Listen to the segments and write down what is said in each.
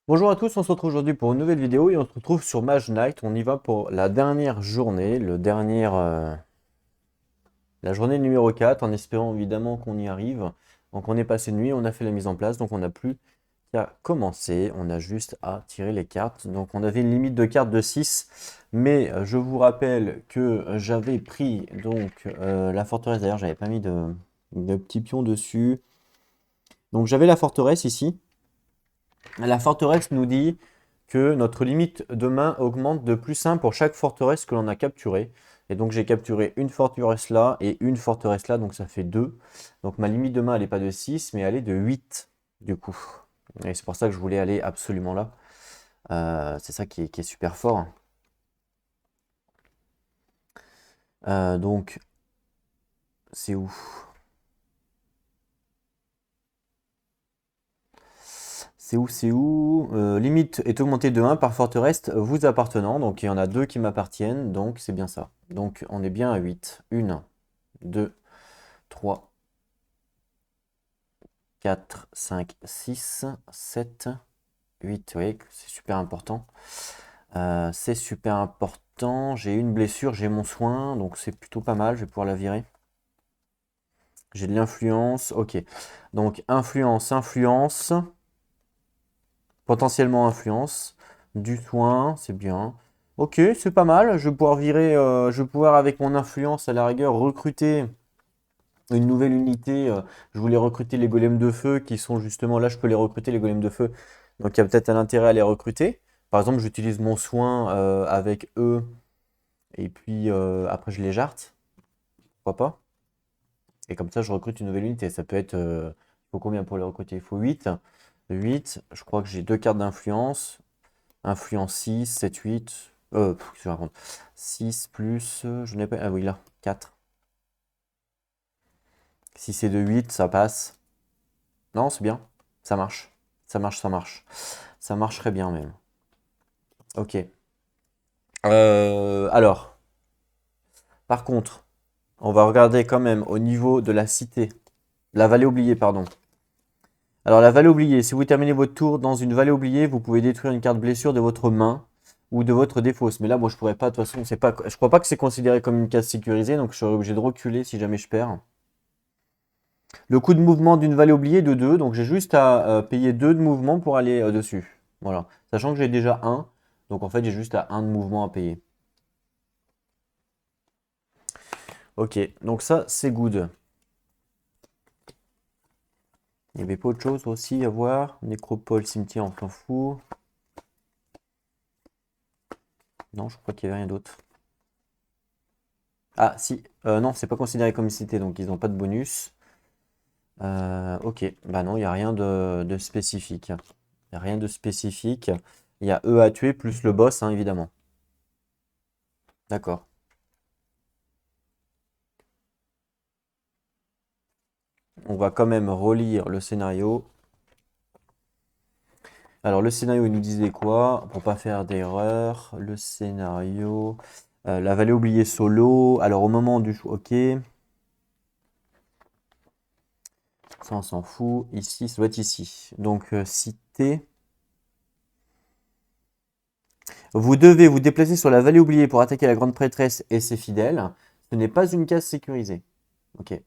Bonjour à tous, on se retrouve aujourd'hui pour une nouvelle vidéo et on se retrouve sur Mage Knight. On y va pour la dernière journée, la journée numéro 4, en espérant évidemment qu'on y arrive. Donc on est passé de nuit, on a fait la mise en place, donc on n'a plus qu'à commencer. On a juste à tirer les cartes. Donc on avait une limite de cartes de 6, mais je vous rappelle que j'avais pris la forteresse. D'ailleurs, j'avais pas mis de petits pions dessus. Donc j'avais la forteresse ici. La forteresse nous dit que notre limite de main augmente de +1 pour chaque forteresse que l'on a capturée. Et donc j'ai capturé une forteresse là et une forteresse là, donc ça fait 2. Donc ma limite de main, elle n'est pas de 6, mais elle est de 8 du coup. Et c'est pour ça que je voulais aller absolument là. C'est ça qui est super fort. Donc c'est où? C'est où? Limite est augmentée de 1 par forteresse vous appartenant. Donc il y en a 2 qui m'appartiennent, donc c'est bien ça. Donc on est bien à 8. 1, 2, 3, 4, 5, 6, 7, 8. Vous voyez que c'est super important. C'est super important. J'ai une blessure, j'ai mon soin, donc c'est plutôt pas mal. Je vais pouvoir la virer. J'ai de l'influence. Ok. Donc influence, influence. Potentiellement influence. Du soin, c'est bien. Ok, c'est pas mal. Je vais pouvoir virer. Je vais pouvoir avec mon influence à la rigueur recruter une nouvelle unité. Je voulais recruter les golems de feu qui sont justement là, je peux les recruter, les golems de feu. Donc il y a peut-être un intérêt à les recruter. Par exemple, j'utilise mon soin avec eux et puis après je les jarte. Pourquoi pas? Et comme ça, je recrute une nouvelle unité. Ça peut être. Il faut combien pour les recruter? Il faut 8. 8. Je crois que j'ai deux cartes d'influence. Influence 6, 7, 8. Qu'est-ce que je raconte? 6 plus. Je n'ai pas. Ah oui, là. 4. Si c'est de 8, ça passe. Non, c'est bien. Ça marche. Ça marche, ça marche. Ça marcherait bien même. Ok. Alors, par contre, on va regarder quand même au niveau de la cité. La vallée oubliée, pardon. Alors, la vallée oubliée, si vous terminez votre tour dans une vallée oubliée, vous pouvez détruire une carte blessure de votre main ou de votre défausse. Mais là, moi, je pourrais pas. De toute façon, c'est pas. Je crois pas que c'est considéré comme une case sécurisée, donc je serais obligé de reculer si jamais je perds. Le coût de mouvement d'une vallée oubliée est de 2, donc j'ai juste à payer 2 de mouvement pour aller dessus. Voilà. Sachant que j'ai déjà un, donc en fait, j'ai juste à 1 de mouvement à payer. Ok, donc ça, c'est good. Il n'y avait pas autre chose aussi à voir. Nécropole, cimetière, on s'en fout. Non, je crois qu'il n'y avait rien d'autre. Ah, si. Non, c'est pas considéré comme une cité, donc ils n'ont pas de bonus. Ok, bah non, il n'y a rien de spécifique. Il n'y a rien de spécifique. Il y a eux à tuer plus le boss, hein, évidemment. D'accord. On va quand même relire le scénario. Alors, le scénario, il nous disait quoi? Pour pas faire d'erreur, le scénario. La vallée oubliée solo. Alors, au moment du. Ok. Ça, on s'en fout. Ici, ça doit être ici. Donc, cité. Vous devez vous déplacer sur la vallée oubliée pour attaquer la grande prêtresse et ses fidèles. Ce n'est pas une case sécurisée. Ok.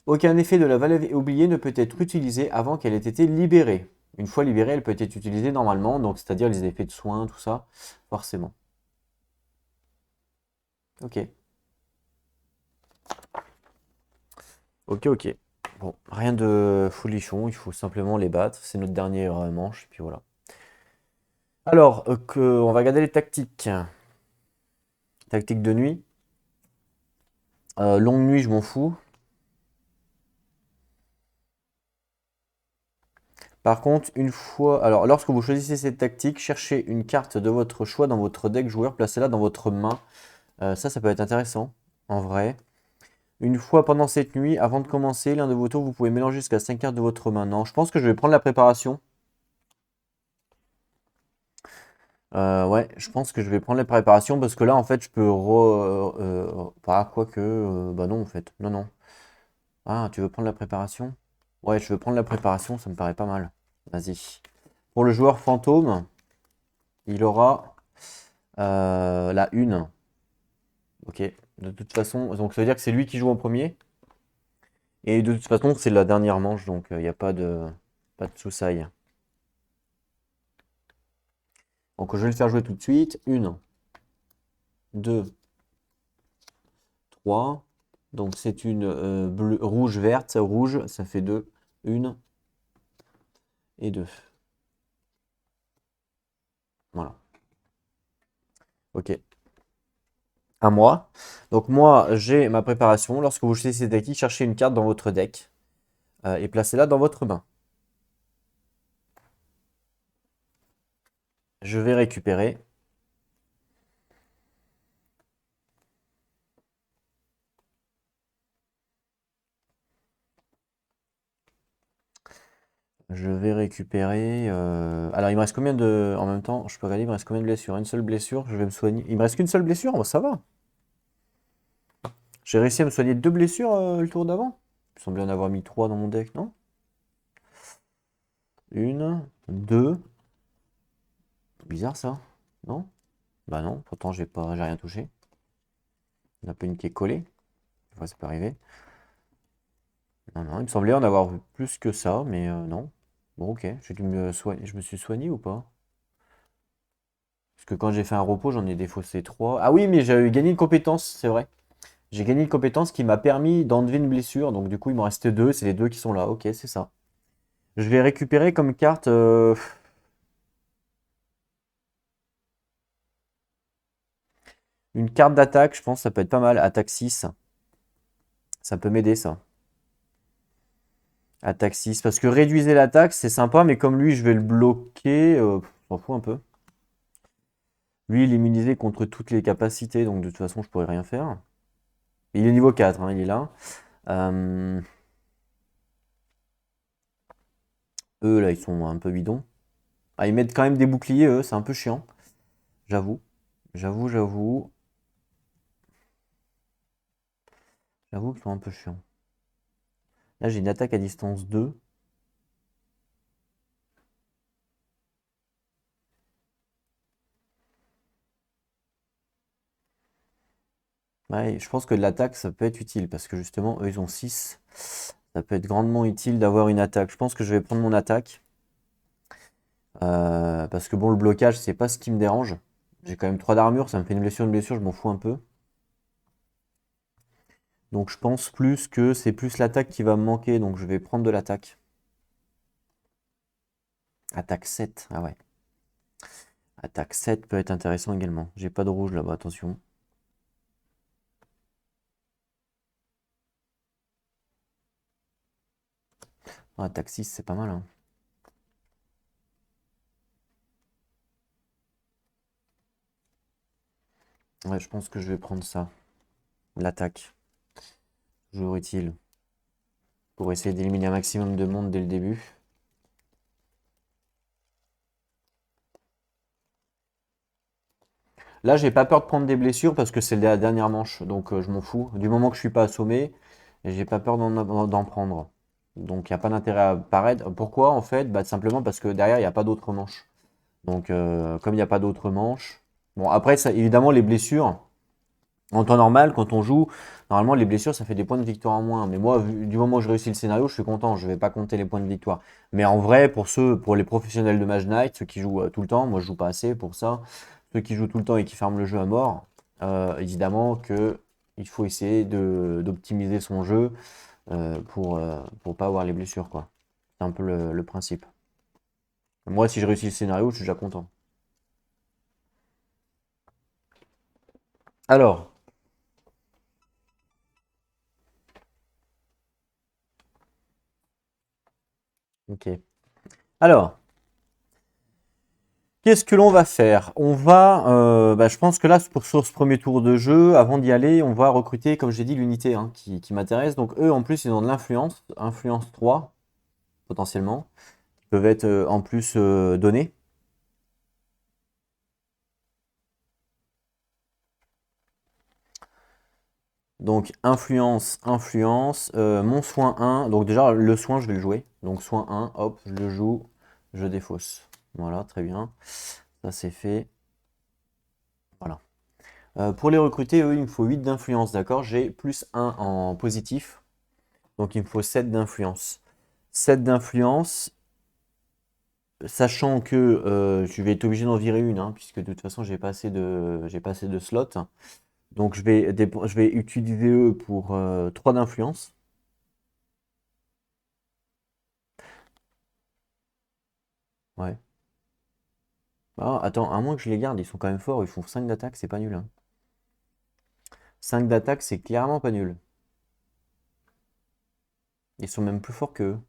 Aucun effet de la vallée oubliée ne peut être utilisé avant qu'elle ait été libérée. Une fois libérée, elle peut être utilisée normalement, donc c'est-à-dire les effets de soins, tout ça, forcément. Ok. Ok, ok. Bon, rien de folichon, il faut simplement les battre. C'est notre dernière manche, et puis voilà. Alors, on va regarder les tactiques. Tactique de nuit. Longue nuit, je m'en fous. Par contre, une fois. Alors, lorsque vous choisissez cette tactique, cherchez une carte de votre choix dans votre deck joueur, placez-la dans votre main. Ça peut être intéressant, en vrai. Une fois pendant cette nuit, avant de commencer l'un de vos tours, vous pouvez mélanger jusqu'à 5 cartes de votre main. Non, je pense que je vais prendre la préparation. Ouais, je pense que je vais prendre la préparation parce que là, en fait, je peux. Pas, quoique. Bah non, en fait. Non, non. Ah, tu veux prendre la préparation? Ouais, je veux prendre la préparation, ça me paraît pas mal. Vas-y. Pour le joueur fantôme, il aura la une. Ok. De toute façon, donc ça veut dire que c'est lui qui joue en premier. Et de toute façon, c'est la dernière manche, donc il n'y a pas de soussaille. Donc je vais le faire jouer tout de suite. Une, deux, trois. Donc c'est une rouge, verte, rouge, ça fait deux. Une et deux. Voilà. Ok. À moi. Donc moi, j'ai ma préparation. Lorsque vous choisissez ces decks, cherchez une carte dans votre deck et placez-la dans votre main. Je vais récupérer. Je vais récupérer. Alors, il me reste combien de. En même temps, je peux regarder, il me reste combien de blessures? Une seule blessure, je vais me soigner. Il me reste qu'une seule blessure? Bon, ça va. J'ai réussi à me soigner de deux blessures le tour d'avant. Il me semblait en avoir mis trois dans mon deck, non? Une, deux. Bizarre ça, non? Bah non, pourtant j'ai rien touché. Il y en a pas une qui est collée. Des fois, ça peut arriver. Non, non, il me semblait en avoir vu plus que ça, mais non. Bon, ok, j'ai dû me soigner. Je me suis soigné ou pas? Parce que quand j'ai fait un repos, j'en ai défaussé trois. Ah oui, mais j'ai gagné une compétence, c'est vrai. J'ai gagné une compétence qui m'a permis d'enlever une blessure. Donc du coup, il m'en reste deux. C'est les deux qui sont là. Ok, c'est ça. Je vais récupérer comme carte une carte d'attaque. Je pense que ça peut être pas mal. Attaque 6. Ça peut m'aider ça. Attaque 6. Parce que réduisez l'attaque, c'est sympa. Mais comme lui, je vais le bloquer. On s'en fout un peu. Lui, il est immunisé contre toutes les capacités. Donc de toute façon, je pourrais rien faire. Il est niveau 4. Hein, il est là. Euh, Eux, là, ils sont un peu bidons. Ah, ils mettent quand même des boucliers, eux. C'est un peu chiant. J'avoue. J'avoue. J'avoue qu'ils sont un peu chiants. Là, j'ai une attaque à distance 2. Ouais, je pense que l'attaque, ça peut être utile parce que justement, eux, ils ont 6. Ça peut être grandement utile d'avoir une attaque. Je pense que je vais prendre mon attaque. Parce que bon, le blocage, c'est pas ce qui me dérange. J'ai quand même 3 d'armure, ça me fait une blessure, je m'en fous un peu. Donc je pense plus que c'est plus l'attaque qui va me manquer, donc je vais prendre de l'attaque. Attaque 7, ah ouais. Attaque 7 peut être intéressant également. J'ai pas de rouge là-bas, attention. Ah, attaque 6, c'est pas mal, hein. Ouais, je pense que je vais prendre ça. L'attaque. Toujours utile. Pour essayer d'éliminer un maximum de monde dès le début. Là, j'ai pas peur de prendre des blessures parce que c'est la dernière manche, donc je m'en fous. Du moment que je suis pas assommé, j'ai pas peur d'en prendre. Donc il n'y a pas d'intérêt à paraître. Pourquoi en fait? Bah, simplement parce que derrière, il n'y a pas d'autres manches. Donc comme il n'y a pas d'autres manches. Bon, après, ça, évidemment, les blessures, en temps normal, quand on joue, normalement, les blessures, ça fait des points de victoire en moins. Mais moi, du moment où je réussis le scénario, je suis content. Je vais pas compter les points de victoire. Mais en vrai, pour les professionnels de Mage Knight, ceux qui jouent tout le temps, moi je joue pas assez pour ça. Ceux qui jouent tout le temps et qui ferment le jeu à mort, évidemment que il faut essayer d'optimiser son jeu pour pas avoir les blessures, quoi. C'est un peu le principe. Moi, si je réussis le scénario, je suis déjà content. Alors, ok. Alors, qu'est-ce que l'on va faire? On va, je pense que là, sur ce premier tour de jeu, avant d'y aller, on va recruter, comme j'ai dit, l'unité hein, qui m'intéresse. Donc eux, en plus, ils ont de l'influence, influence 3 potentiellement, qui peuvent être en plus donnés. Donc influence, influence, mon soin 1. Donc déjà le soin je vais le jouer. Donc soin 1, hop, je le joue, je défausse. Voilà, très bien. Ça c'est fait. Voilà. Pour les recruter, eux, il me faut 8 d'influence, d'accord? J'ai plus 1 en positif. Donc il me faut 7 d'influence. 7 d'influence, sachant que je vais être obligé d'en virer une, hein, puisque de toute façon j'ai pas assez de slots. Donc je vais utiliser eux pour 3 d'influence. Ouais. Ah, attends, à moins que je les garde, ils sont quand même forts, ils font 5 d'attaque, c'est pas nul, hein. 5 d'attaque, c'est clairement pas nul. Ils sont même plus forts que eux.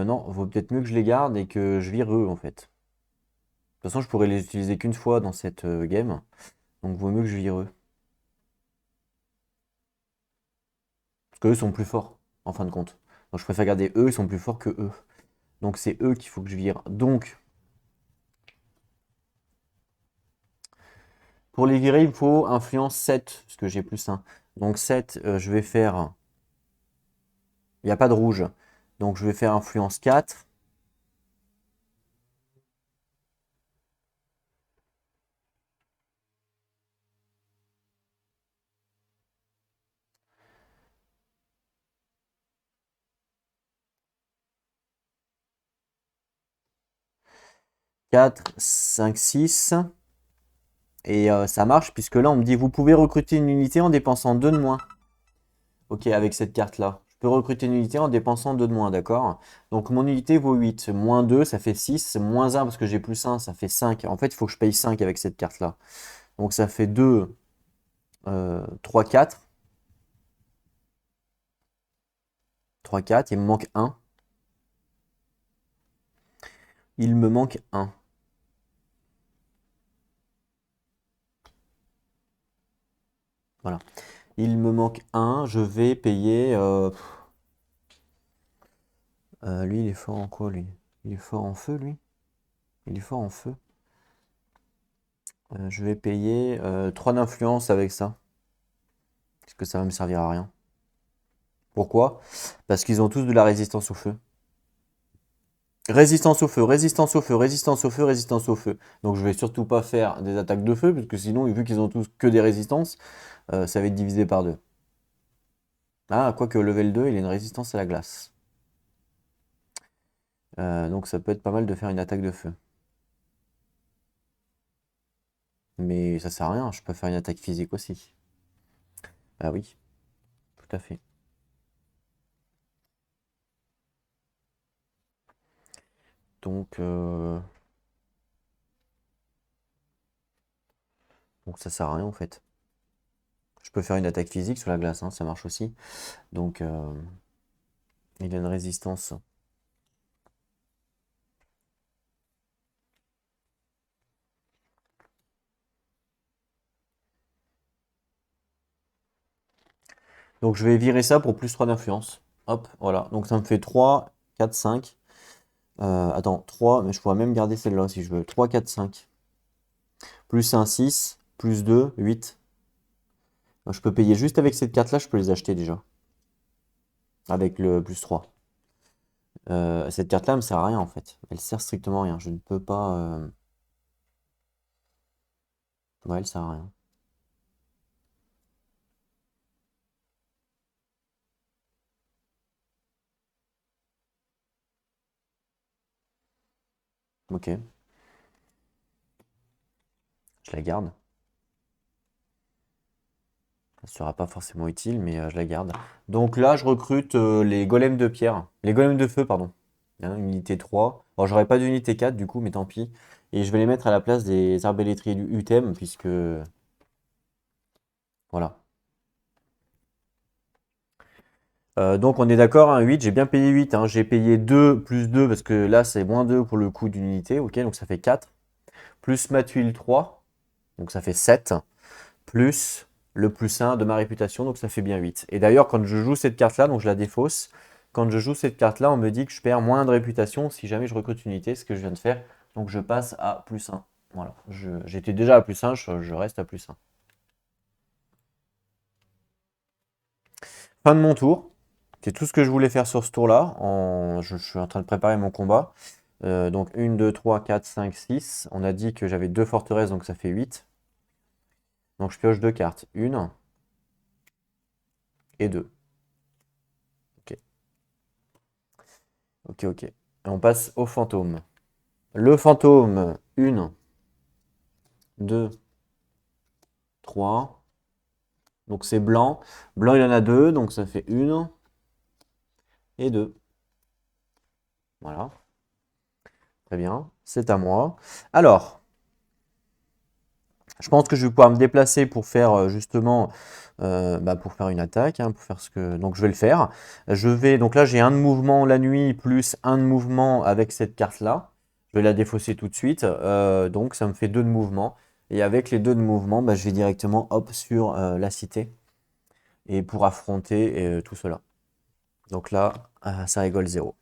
Non, vaut peut-être mieux que je les garde et que je vire eux en fait. De toute façon, je pourrais les utiliser qu'une fois dans cette game, donc vaut mieux que je vire eux. Parce qu'eux sont plus forts, en fin de compte. Donc je préfère garder eux, ils sont plus forts que eux. Donc c'est eux qu'il faut que je vire. Donc, pour les virer, il me faut influence 7, parce que j'ai plus 1. Donc 7, je vais faire... Il n'y a pas de rouge. Donc je vais faire influence 4. 4, 5, 6. Et ça marche, puisque là, on me dit, vous pouvez recruter une unité en dépensant 2 de moins. Ok, avec cette carte-là. Je peux recruter une unité en dépensant 2 de moins, d'accord? Donc mon unité vaut 8. Moins 2, ça fait 6. Moins 1, parce que j'ai plus 1, ça fait 5. En fait, il faut que je paye 5 avec cette carte-là. Donc ça fait 2, 3, 4. 3, 4. Il me manque 1. Il me manque 1. Voilà. Il me manque 1. Je vais payer... lui, il est fort en quoi, lui? Il est fort en feu, lui? Il est fort en feu. Je vais payer 3 d'influence avec ça. Parce que ça va me servir à rien. Pourquoi? Parce qu'ils ont tous de la résistance au feu. Résistance au feu, résistance au feu, résistance au feu, résistance au feu. Donc je vais surtout pas faire des attaques de feu, parce que sinon, vu qu'ils ont tous que des résistances, ça va être divisé par 2. Ah, quoique level 2, il a une résistance à la glace. Donc ça peut être pas mal de faire une attaque de feu. Mais ça sert à rien, je peux faire une attaque physique aussi. Ah oui, tout à fait. Donc, donc ça sert à rien en fait. Je peux faire une attaque physique sur la glace, hein, ça marche aussi. Donc il a une résistance. Donc je vais virer ça pour plus 3 d'influence. Hop, voilà. Donc ça me fait 3, 4, 5. Attends, 3, mais je pourrais même garder celle-là si je veux. 3, 4, 5. Plus un 6, plus 2, 8. Je peux payer juste avec cette carte-là, je peux les acheter déjà. Avec le plus 3. Cette carte-là me sert à rien en fait. Elle sert strictement à rien. Je ne peux pas... Ouais, elle sert à rien. Ok, je la garde. Ça sera pas forcément utile, mais je la garde. Donc là, je recrute les golems de pierre. Les golems de feu, pardon. Hein, unité 3. Bon, j'aurais pas d'unité 4 du coup, mais tant pis. Et je vais les mettre à la place des arbalétriers du UTEM, puisque... Voilà. Donc on est d'accord, hein, 8, j'ai bien payé 8. Hein. J'ai payé 2 plus 2, parce que là, c'est moins 2 pour le coût d'une unité. Ok, donc ça fait 4. Plus ma tuile 3, donc ça fait 7. Plus le plus 1 de ma réputation, donc ça fait bien 8. Et d'ailleurs, quand je joue cette carte-là, donc je la défausse, quand je joue cette carte-là, on me dit que je perds moins de réputation si jamais je recrute une unité, ce que je viens de faire. Donc je passe à plus 1. Voilà, j'étais déjà à +1, je reste à +1. Fin de mon tour. C'est tout ce que je voulais faire sur ce tour-là. Je suis en train de préparer mon combat. Donc 1, 2, 3, 4, 5, 6. On a dit que j'avais 2 forteresses, donc ça fait 8. Donc je pioche 2 cartes. 1 et 2. Ok, ok, ok. Et on passe au fantôme. Le fantôme, 1, 2, 3. Donc c'est blanc. Blanc, il en a 2, donc ça fait 1 et 2. Voilà, très bien. C'est à moi. Alors, je pense que je vais pouvoir me déplacer pour faire justement pour faire une attaque, hein, pour faire ce que. Donc je vais le faire. Donc là j'ai un de mouvement la nuit plus un de mouvement avec cette carte-là. Je vais la défausser tout de suite. Donc ça me fait 2 de mouvement. Et avec les 2 de mouvement, bah, je vais directement hop sur la cité. Et pour affronter tout cela. Donc là, ça rigole 0.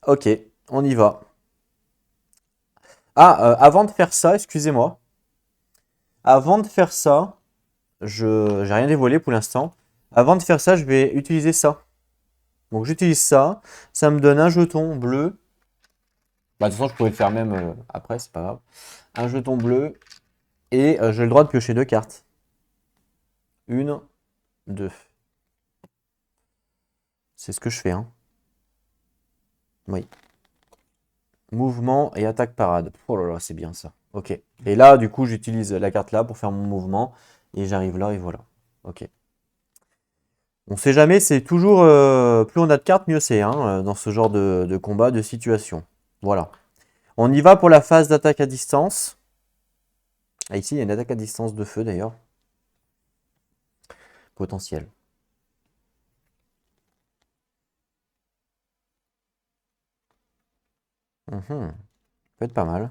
Ok, on y va. Ah, avant de faire ça, excusez-moi. Avant de faire ça, j'ai rien dévoilé pour l'instant. Avant de faire ça, je vais utiliser ça. Donc j'utilise ça. Ça me donne un jeton bleu. Bah, de toute façon, je pourrais le faire même après, c'est pas grave. Un jeton bleu. Et j'ai le droit de piocher 2 cartes. 1, 2. C'est ce que je fais, hein. Oui. Mouvement et attaque parade. Oh là là, c'est bien ça. Ok. Et là, du coup, j'utilise la carte là pour faire mon mouvement. Et j'arrive là et voilà. Ok. On sait jamais, c'est toujours plus on a de cartes, mieux c'est, hein, dans ce genre de combat, de situation. Voilà. On y va pour la phase d'attaque à distance. Ah, ici, il y a une attaque à distance de feu d'ailleurs. Potentielle. Peut être pas mal.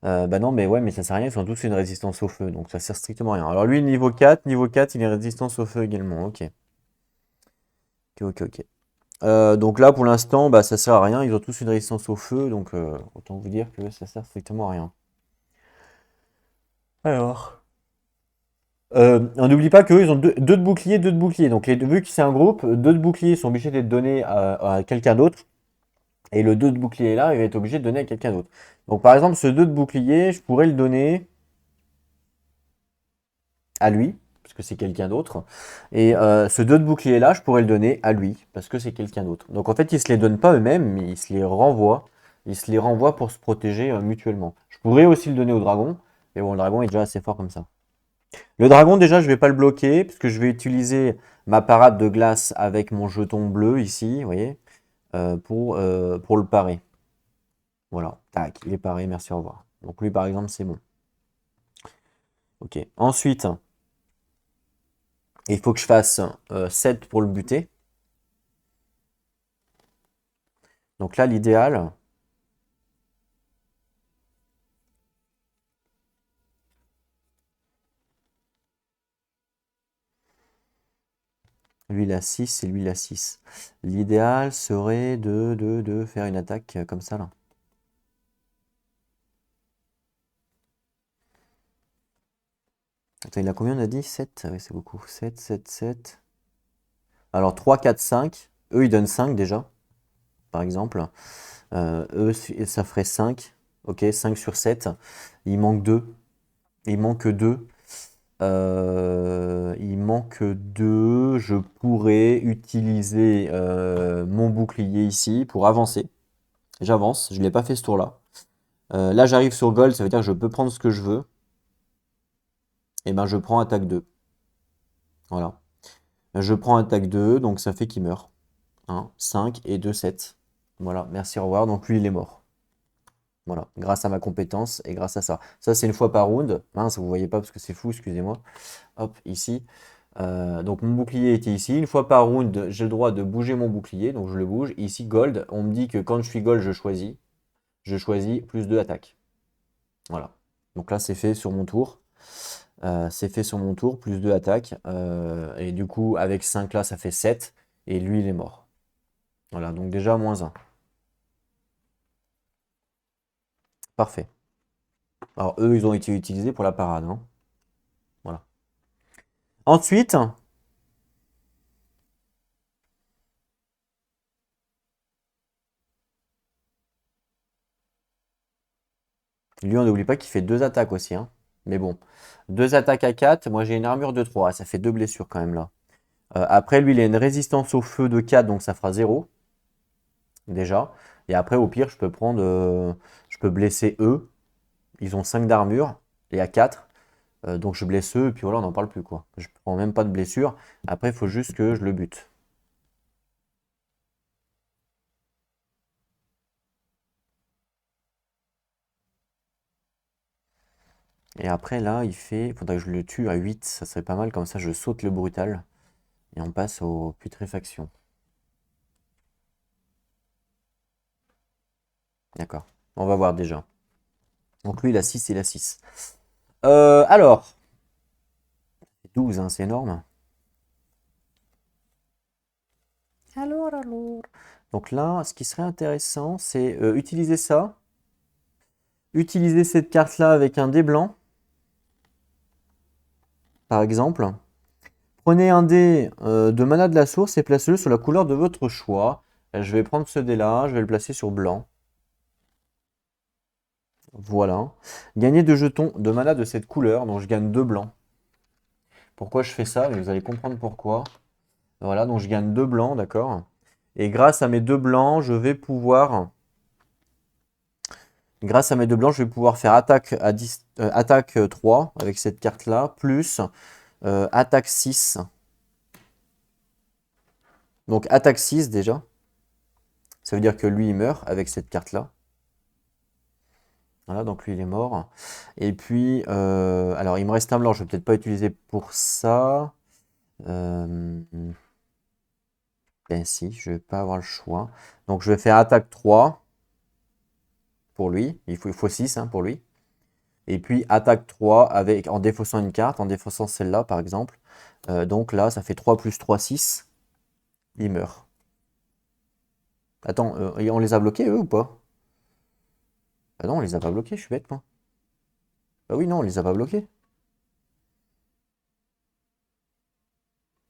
Bah non, mais ouais, mais ça sert à rien, ils ont tous une résistance au feu, donc ça sert strictement à rien. Alors lui, niveau 4, il est résistance au feu également, ok. Ok, ok, ok. Donc là, pour l'instant, bah, ça sert à rien, ils ont tous une résistance au feu, donc autant vous dire que ça sert strictement à rien. Alors. On n'oublie pas qu'eux, ils ont deux de boucliers, deux de boucliers. Donc vu que c'est un groupe, 2 de boucliers sont obligés d'être donnés à quelqu'un d'autre. Et le 2 de bouclier là, il va être obligé de donner à quelqu'un d'autre. Donc par exemple, ce 2 de bouclier, je pourrais le donner à lui, parce que c'est quelqu'un d'autre. Et ce 2 de bouclier là, je pourrais le donner à lui, parce que c'est quelqu'un d'autre. Donc en fait, ils se les donnent pas eux-mêmes, mais ils se les renvoient. Ils se les renvoient pour se protéger mutuellement. Je pourrais aussi le donner au dragon, mais bon, le dragon est déjà assez fort comme ça. Le dragon, déjà, je vais pas le bloquer, parce que je vais utiliser ma parade de glace avec mon jeton bleu ici, vous voyez, pour le parer. Voilà, tac, il est paré, merci, au revoir. Donc lui, par exemple, c'est bon. Ok, ensuite, il faut que je fasse 7 pour le buter. Donc là, l'idéal, lui, il a 6 et lui, il a 6. L'idéal serait de faire une attaque comme ça, là. Attends, il a combien, on a dit 7? Oui, c'est beaucoup. 7, 7, 7. Alors 3, 4, 5. Eux, ils donnent 5 déjà, par exemple. Eux, ça ferait 5. Ok, 5 sur 7. Il manque 2. Il manque 2. Il manque 2. Je pourrais utiliser mon bouclier ici pour avancer. J'avance. Je ne l'ai pas fait ce tour-là. Là, j'arrive sur Gold. Ça veut dire que je peux prendre ce que je veux. Et ben, je prends attaque 2. Voilà. Je prends attaque 2. Donc, ça fait qu'il meurt. 1, 5 et 2, 7. Voilà. Merci, au revoir. Donc, lui, il est mort. Voilà, grâce à ma compétence et grâce à ça. Ça, c'est une fois par round. Mince, vous voyez pas parce que c'est fou, excusez-moi. Hop, ici. Donc mon bouclier était ici. Une fois par round, j'ai le droit de bouger mon bouclier, donc je le bouge. Ici, gold. On me dit que quand je suis gold, je choisis. Je choisis plus 2 attaques. Voilà. Donc là, c'est fait sur mon tour. C'est fait sur mon tour, plus 2 attaques. Et du coup, avec 5 là, ça fait 7. Et lui, il est mort. Voilà, donc déjà, moins 1. Parfait. Alors, eux, ils ont été utilisés pour la parade, hein. Voilà. Ensuite, lui, on n'oublie pas qu'il fait 2 attaques aussi, hein. Mais bon, 2 attaques à 4. Moi, j'ai une armure de 3. Ça fait 2 blessures quand même là. Après, lui, il a une résistance au feu de 4, donc ça fera 0 déjà. Et après, au pire, je peux blesser eux. Ils ont 5 d'armure et à 4. Donc je blesse eux, et puis voilà, on n'en parle plus, quoi. Je prends même pas de blessure. Après, il faut juste que je le bute. Et après, là, il faudrait que je le tue à 8. Ça serait pas mal. Comme ça, je saute le brutal. Et on passe aux putréfactions. D'accord. On va voir déjà. Donc lui, il a 6 et il a 6. Alors, 12, hein, c'est énorme. Alors. Donc là, ce qui serait intéressant, c'est utiliser ça. Utiliser cette carte-là avec un dé blanc, par exemple. Prenez un dé de mana de la source et placez-le sur la couleur de votre choix. Je vais prendre ce dé-là, je vais le placer sur blanc. Voilà. Gagner 2 jetons de mana de cette couleur, donc je gagne 2 blancs. Pourquoi je fais ça? Vous allez comprendre pourquoi. Voilà, donc je gagne 2 blancs, d'accord? Et grâce à mes 2 blancs, je vais pouvoir... Grâce à mes 2 blancs, je vais pouvoir faire attaque, attaque 3 avec cette carte-là, plus attaque 6. Donc attaque 6 déjà. Ça veut dire que lui, il meurt avec cette carte-là. Voilà, donc lui, il est mort. Et puis, alors, il me reste un blanc. Je vais peut-être pas utiliser pour ça. Ben si, je vais pas avoir le choix. Donc, je vais faire attaque 3 pour lui. Il faut 6 hein, pour lui. Et puis, attaque 3 avec, en défaussant une carte, en défaussant celle-là, par exemple. Donc là, ça fait 3 plus 3, 6. Il meurt. Attends, on les a bloqués, eux, ou pas? Ah non, on les a pas bloqués, je suis bête, moi. Bah oui, non, on les a pas bloqués.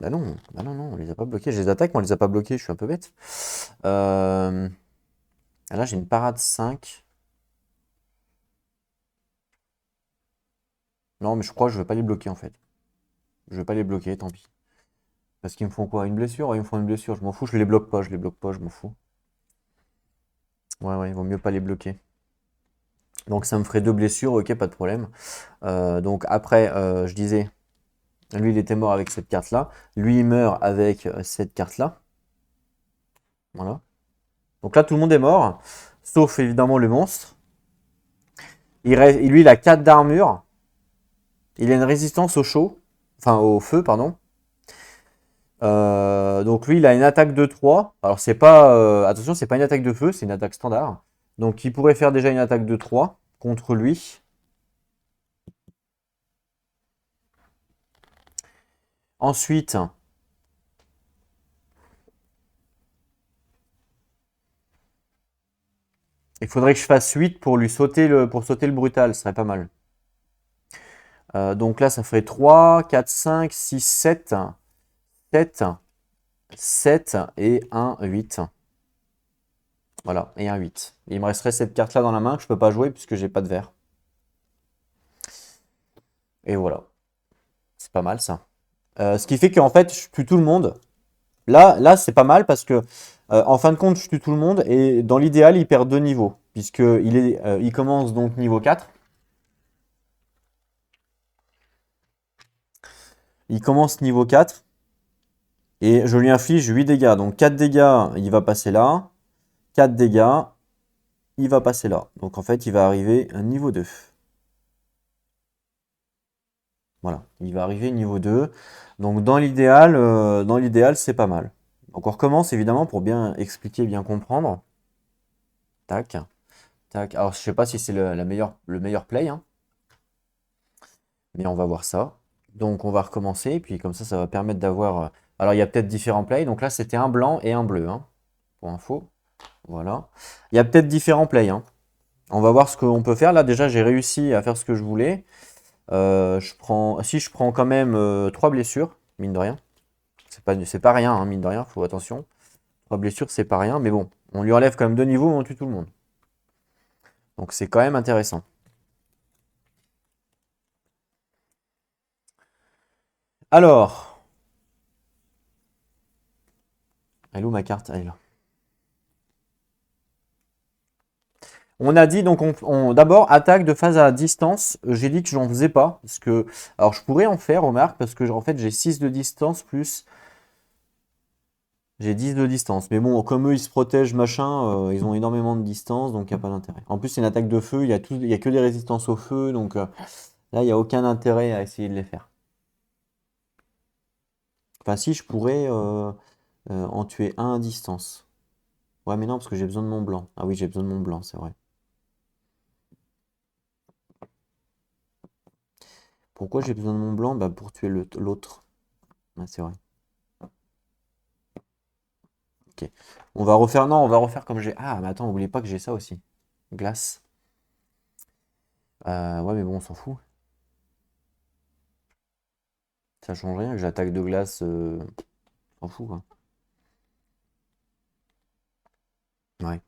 Bah non, non, on les a pas bloqués. Je les attaque, mais on les a pas bloqués, je suis un peu bête. Là, j'ai une parade 5. Non, mais je crois que je vais pas les bloquer, en fait. Je vais pas les bloquer, tant pis. Parce qu'ils me font quoi? Une blessure? Ouais, ils me font une blessure, je m'en fous, je les bloque pas, je m'en fous. Ouais, il vaut mieux pas les bloquer. Donc ça me ferait 2 blessures, ok, pas de problème. Donc après, je disais, lui il était mort avec cette carte-là. Lui il meurt avec cette carte-là. Voilà. Donc là tout le monde est mort, sauf évidemment le monstre. Lui il a 4 d'armure. Il a une résistance au chaud, enfin au feu, pardon. Donc lui il a une attaque de 3. Alors c'est pas, attention, c'est pas une attaque de feu, c'est une attaque standard. Donc il pourrait faire déjà une attaque de 3 contre lui. Ensuite, il faudrait que je fasse 8 pour lui sauter pour sauter le brutal, ce serait pas mal. Donc là, ça ferait 3, 4, 5, 6, 7, 7, 7 et un 8. Voilà, et un 8. Il me resterait cette carte-là dans la main que je peux pas jouer puisque j'ai pas de vert. Et voilà. C'est pas mal ça. Ce qui fait qu'en fait, je tue tout le monde. Là c'est pas mal parce que en fin de compte, je tue tout le monde et dans l'idéal, il perd 2 niveaux. Il commence donc niveau 4. Il commence niveau 4 et je lui inflige 8 dégâts. Donc 4 dégâts, il va passer là. 4 dégâts, il va passer là. Donc en fait, il va arriver à niveau 2. Voilà, il va arriver niveau 2. Donc dans l'idéal, c'est pas mal. Donc on recommence évidemment pour bien expliquer, bien comprendre. Tac, tac. Alors je sais pas si c'est le meilleur play, hein, mais on va voir ça. Donc on va recommencer, et puis comme ça va permettre d'avoir... Alors il y a peut-être différents plays. Donc là, c'était un blanc et un bleu, hein, pour info. Voilà. Il y a peut-être différents plays, hein. On va voir ce qu'on peut faire. Là, déjà, j'ai réussi à faire ce que je voulais. Si je prends quand même 3 blessures, mine de rien. C'est pas rien, hein, mine de rien, faut attention. 3 blessures, c'est pas rien, mais bon, on lui enlève quand même 2 niveaux, on tue tout le monde. Donc c'est quand même intéressant. Alors, elle est où ma carte? Elle est là. On a dit donc d'abord attaque de phase à distance. J'ai dit que je n'en faisais pas parce que alors je pourrais en faire, remarque, parce que en fait j'ai 6 de distance plus j'ai 10 de distance. Mais bon, comme eux ils se protègent machin, ils ont énormément de distance donc il n'y a pas d'intérêt. En plus c'est une attaque de feu, il y a que des résistances au feu donc là il n'y a aucun intérêt à essayer de les faire. Enfin si je pourrais en tuer un à distance. Ouais mais non parce que j'ai besoin de mon blanc. Ah oui j'ai besoin de mon blanc, c'est vrai. Pourquoi j'ai besoin de mon blanc? Bah pour tuer l'autre. Ouais, c'est vrai. Ok. On va refaire. Non, on va refaire comme j'ai. Ah, mais attends, n'oubliez pas que j'ai ça aussi. Glace. Ouais, mais bon, on s'en fout. Ça change rien que j'attaque de glace. On s'en fout, quoi. Ouais.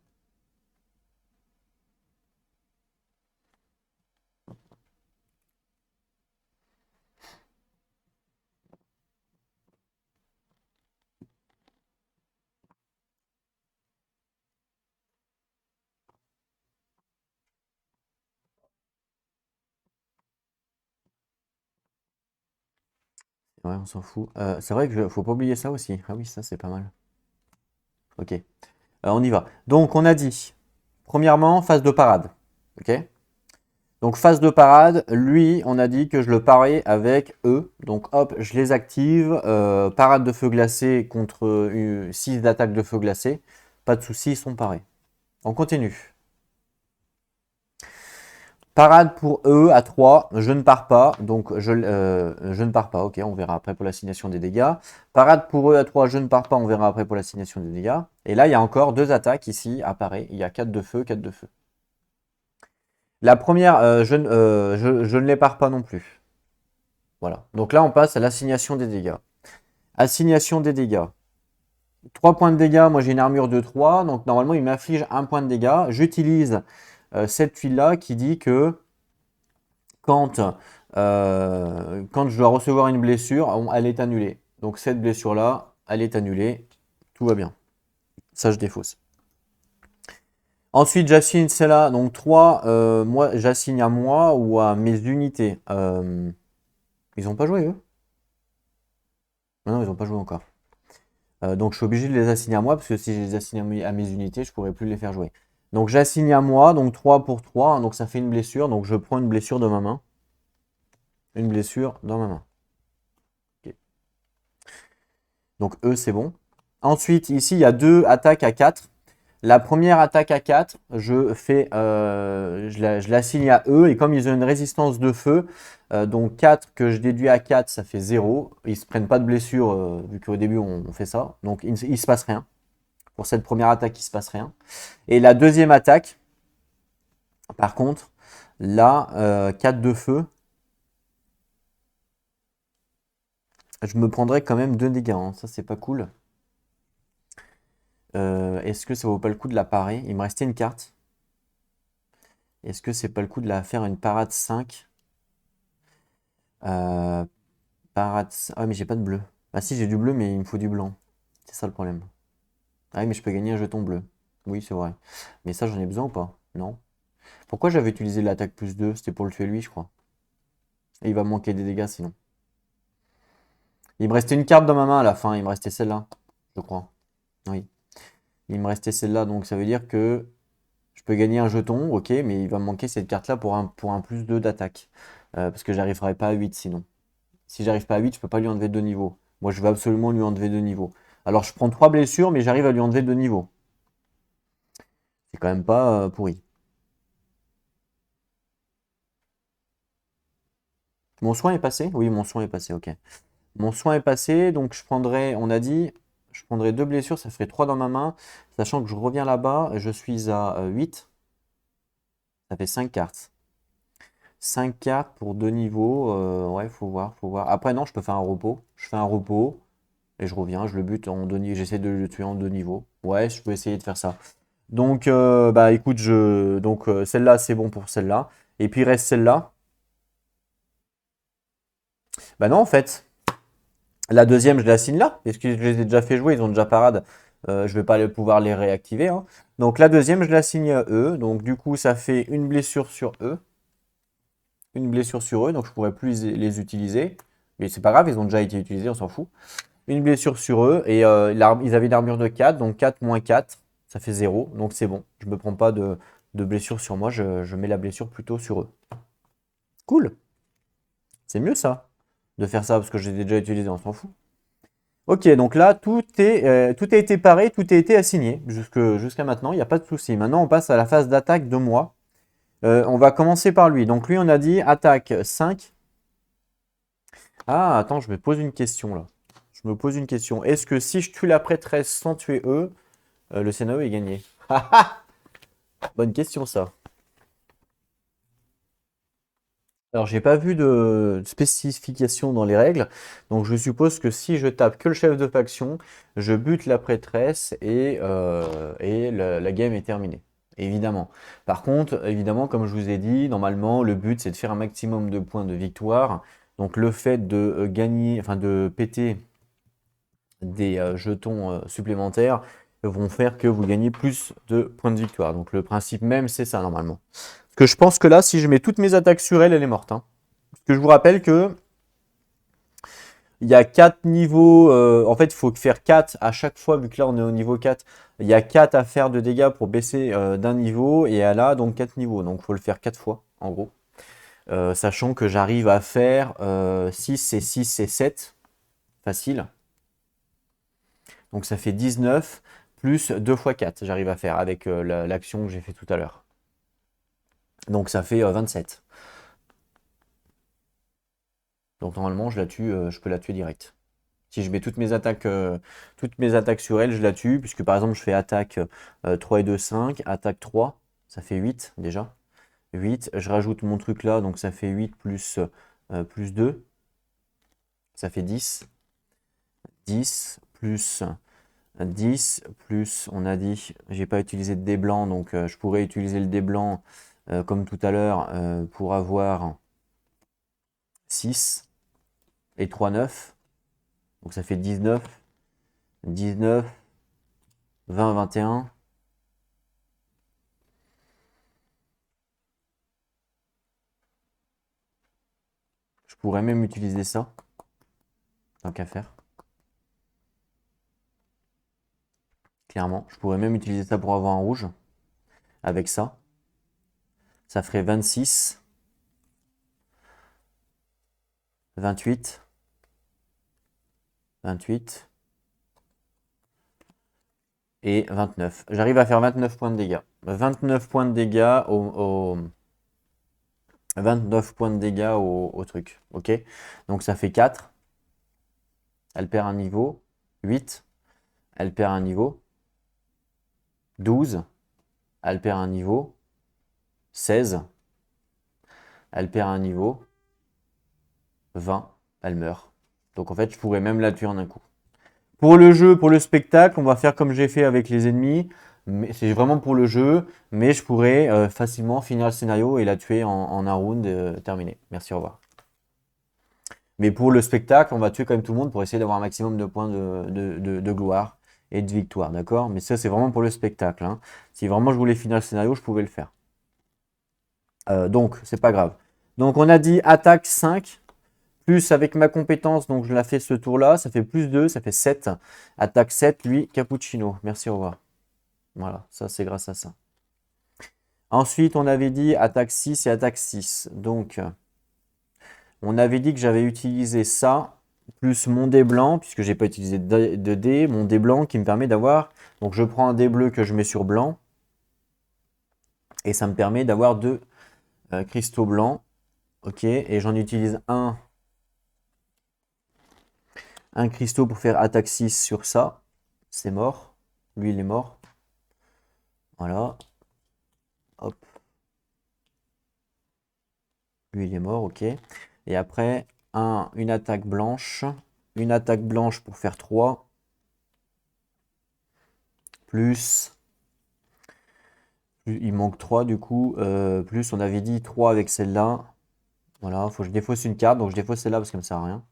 Ouais, on s'en fout. C'est vrai que faut pas oublier ça aussi. Ah oui, ça, c'est pas mal. Ok. On y va. Donc, on a dit. Premièrement, phase de parade. Ok. Donc, phase de parade, lui, on a dit que je le parais avec eux. Donc, hop, je les active. Parade de feu glacé contre 6 d'attaque de feu glacé. Pas de soucis, ils sont parés. On continue. Parade pour eux à 3, je ne pars pas, donc je ne pars pas, ok, on verra après pour l'assignation des dégâts. Parade pour eux à 3, je ne pars pas, on verra après pour l'assignation des dégâts. Et là, il y a encore 2 attaques ici, apparaît, il y a 4 de feu, 4 de feu. La première, je ne les pars pas non plus. Voilà, donc là on passe à l'assignation des dégâts. Assignation des dégâts. 3 points de dégâts, moi j'ai une armure de 3, donc normalement il m'inflige 1 point de dégâts. J'utilise cette tuile-là qui dit que quand, quand je dois recevoir une blessure, elle est annulée. Donc cette blessure-là, elle est annulée. Tout va bien. Ça, je défausse. Ensuite, j'assigne celle-là. Donc 3, moi, j'assigne à moi ou à mes unités. Ils n'ont pas joué, eux? Non, ils n'ont pas joué encore. Donc je suis obligé de les assigner à moi, parce que si je les assigne à mes unités, je ne pourrais plus les faire jouer. Donc j'assigne à moi, donc 3 pour 3, hein, donc ça fait une blessure. Donc je prends une blessure de ma main. Une blessure dans ma main. Ok. Donc eux, c'est bon. Ensuite, ici, il y a 2 attaques à 4. La première attaque à 4, je l'assigne à eux. Et comme ils ont une résistance de feu, donc 4 que je déduis à 4, ça fait 0. Ils ne se prennent pas de blessure, vu qu'au début, on fait ça. Donc il ne se passe rien. Pour cette première attaque, il ne se passe rien. Et la deuxième attaque, par contre, là, 4 de feu, je me prendrais quand même 2 dégâts, hein. Ça, c'est pas cool. Est-ce que ça vaut pas le coup de la parer? Il me restait une carte. Est-ce que c'est pas le coup de la faire une parade 5? Parade... Ah mais j'ai pas de bleu. Ah si, j'ai du bleu, mais il me faut du blanc. C'est ça le problème. Ah oui, mais je peux gagner un jeton bleu. Oui, c'est vrai. Mais ça, j'en ai besoin ou pas? Non. Pourquoi j'avais utilisé l'attaque plus 2? C'était pour le tuer lui, je crois. Et il va me manquer des dégâts sinon. Il me restait une carte dans ma main à la fin. Il me restait celle-là, je crois. Oui. Il me restait celle-là, donc ça veut dire que je peux gagner un jeton, ok, mais il va me manquer cette carte-là pour un plus 2 d'attaque. Parce que j'arriverai pas à 8 sinon. Si j'arrive pas à 8, je peux pas lui enlever 2 niveaux. Moi, je veux absolument lui enlever 2 niveaux. Alors, je prends 3 blessures, mais j'arrive à lui enlever 2 niveaux. C'est quand même pas pourri. Mon soin est passé? Oui, mon soin est passé, ok. Mon soin est passé, donc je prendrai, on a dit, je prendrai 2 blessures, ça ferait 3 dans ma main. Sachant que je reviens là-bas, je suis à 8. Ça fait 5 cartes. 5 cartes pour 2 niveaux. Ouais, faut voir, faut voir. Après, non, je peux faire un repos. Je fais un repos et je reviens. Je le bute en 2 niveaux. J'essaie de le tuer en 2 niveaux. Ouais, je peux essayer de faire ça. Donc, bah écoute, celle-là, c'est bon pour celle-là. Et puis, il reste celle-là. Bah non, en fait. La deuxième, je l'assigne là, parce que je les ai déjà fait jouer, ils ont déjà parade. Je vais pas pouvoir les réactiver, hein. Donc la deuxième, je l'assigne à eux. Donc du coup, ça fait une blessure sur eux. Une blessure sur eux, donc je pourrais plus les utiliser. Mais c'est pas grave, ils ont déjà été utilisés, on s'en fout. Une blessure sur eux, et ils avaient une armure de 4, donc 4 moins 4, ça fait 0. Donc c'est bon, je me prends pas de blessure sur moi, je mets la blessure plutôt sur eux. Cool, c'est mieux ça, de faire ça, parce que j'ai déjà utilisé, on s'en fout. Ok, donc là, tout a été paré, tout a été assigné jusqu'à maintenant, il n'y a pas de souci. Maintenant, on passe à la phase d'attaque de moi. On va commencer par lui. Donc lui, on a dit attaque 5. Ah, attends, je me pose une question là. Je me pose une question. Est-ce que si je tue la prêtresse sans tuer eux, le scénario est gagné? Bonne question ça. Alors, j'ai pas vu de spécification dans les règles, donc je suppose que si je tape que le chef de faction, je bute la prêtresse et la game est terminée. Évidemment. Par contre, évidemment, comme je vous ai dit, normalement, le but c'est de faire un maximum de points de victoire. Donc, le fait de gagner, enfin de péter des jetons supplémentaires vont faire que vous gagnez plus de points de victoire. Donc, le principe même, c'est ça normalement. Parce que je pense que là, si je mets toutes mes attaques sur elle, elle est morte, hein. Parce que je vous rappelle que il y a 4 niveaux. En fait, il faut faire 4 à chaque fois, vu que là on est au niveau 4. Il y a 4 à faire de dégâts pour baisser d'un niveau. Et elle a donc 4 niveaux. Donc il faut le faire 4 fois, en gros. Sachant que j'arrive à faire 6 et 6 et 7. Facile. Donc ça fait 19 plus 2 fois 4. J'arrive à faire avec l'action que j'ai fait tout à l'heure. Donc ça fait 27. Donc normalement, je la tue, je peux la tuer direct. Si je mets toutes mes attaques sur elle, je la tue. Puisque par exemple, je fais attaque 3 et 2, 5. Attaque 3, ça fait 8 déjà. 8. Je rajoute mon truc là, donc ça fait 8 plus 2. Ça fait 10. 10 plus 10 plus, on a dit, j'ai pas utilisé de dés blancs, donc je pourrais utiliser le dé blanc comme tout à l'heure pour avoir 6 et 3, 9. Donc ça fait 19, 19, 20, 21. Je pourrais même utiliser ça, tant qu'à faire. Clairement, je pourrais même utiliser ça pour avoir un rouge. Avec ça. Ça ferait 26, 28, 28 et 29. J'arrive à faire 29 points de dégâts. 29 points de dégâts 29 points de dégâts au truc. Ok. Donc ça fait 4. Elle perd un niveau. 8. Elle perd un niveau. 12. Elle perd un niveau. 16. Elle perd un niveau. 20. Elle meurt. Donc en fait, je pourrais même la tuer en un coup. Pour le jeu, pour le spectacle, on va faire comme j'ai fait avec les ennemis. C'est vraiment pour le jeu, mais je pourrais facilement finir le scénario et la tuer en un round terminé. Merci, au revoir. Mais pour le spectacle, on va tuer quand même tout le monde pour essayer d'avoir un maximum de points de gloire et de victoire, d'accord? Mais ça, c'est vraiment pour le spectacle, hein. Si vraiment je voulais finir le scénario, je pouvais le faire. Donc, c'est pas grave. Donc, on a dit attaque 5, plus avec ma compétence, donc je la fais ce tour-là, ça fait plus 2, ça fait 7. Attaque 7, lui, Cappuccino. Merci, au revoir. Voilà, ça, c'est grâce à ça. Ensuite, on avait dit attaque 6 et attaque 6. Donc, on avait dit que j'avais utilisé ça, plus mon dé blanc, puisque j'ai pas utilisé de dé, mon dé blanc qui me permet d'avoir. Donc je prends un dé bleu que je mets sur blanc, et ça me permet d'avoir 2 cristaux blancs. Ok, et j'en utilise un cristaux pour faire attaque 6 sur ça. C'est mort. Lui, il est mort. Voilà. Hop. Lui, il est mort, ok. Et après, une attaque blanche. Une attaque blanche pour faire 3. Plus... Il manque 3 du coup. Plus, on avait dit 3 avec celle-là. Voilà, faut que je défausse une carte. Donc, je défausse celle-là parce qu'elle me sert à rien.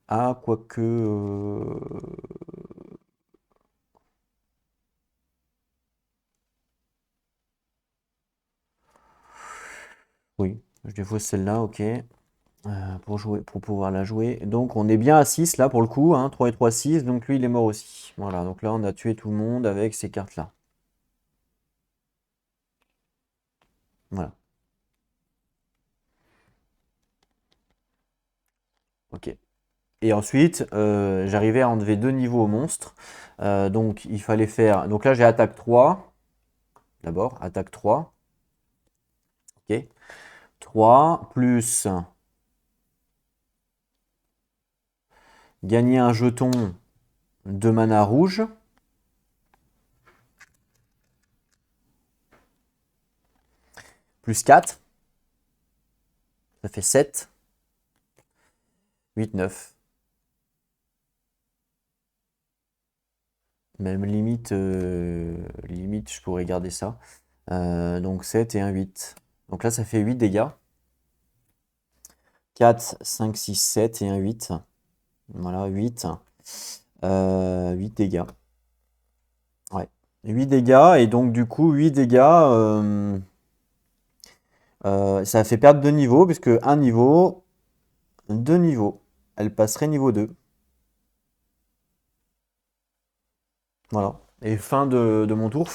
Ah, quoique... Oui, je défausse celle-là, ok. Pour pouvoir la jouer. Donc on est bien à 6 là pour le coup, hein, 3 et 3, 6. Donc lui il est mort aussi. Voilà, donc là on a tué tout le monde avec ces cartes-là. Voilà. Ok. Et ensuite, j'arrivais à enlever 2 niveaux au monstre. Donc il fallait faire. Donc là j'ai attaque 3. D'abord, attaque 3. Ok. 3 plus gagner un jeton de mana rouge. Plus 4. Ça fait 7. 8, 9. Même limite, limite, je pourrais garder ça. Donc 7 et un 8. Donc là, ça fait 8 dégâts. 4, 5, 6, 7 et un 8. Voilà, 8. 8 dégâts. Ouais. 8 dégâts, et donc du coup, 8 dégâts, ça fait perdre 2 niveaux, puisque 1 niveau, 2 niveaux. Elle passerait niveau 2. Voilà. Et fin de mon tour, ouais,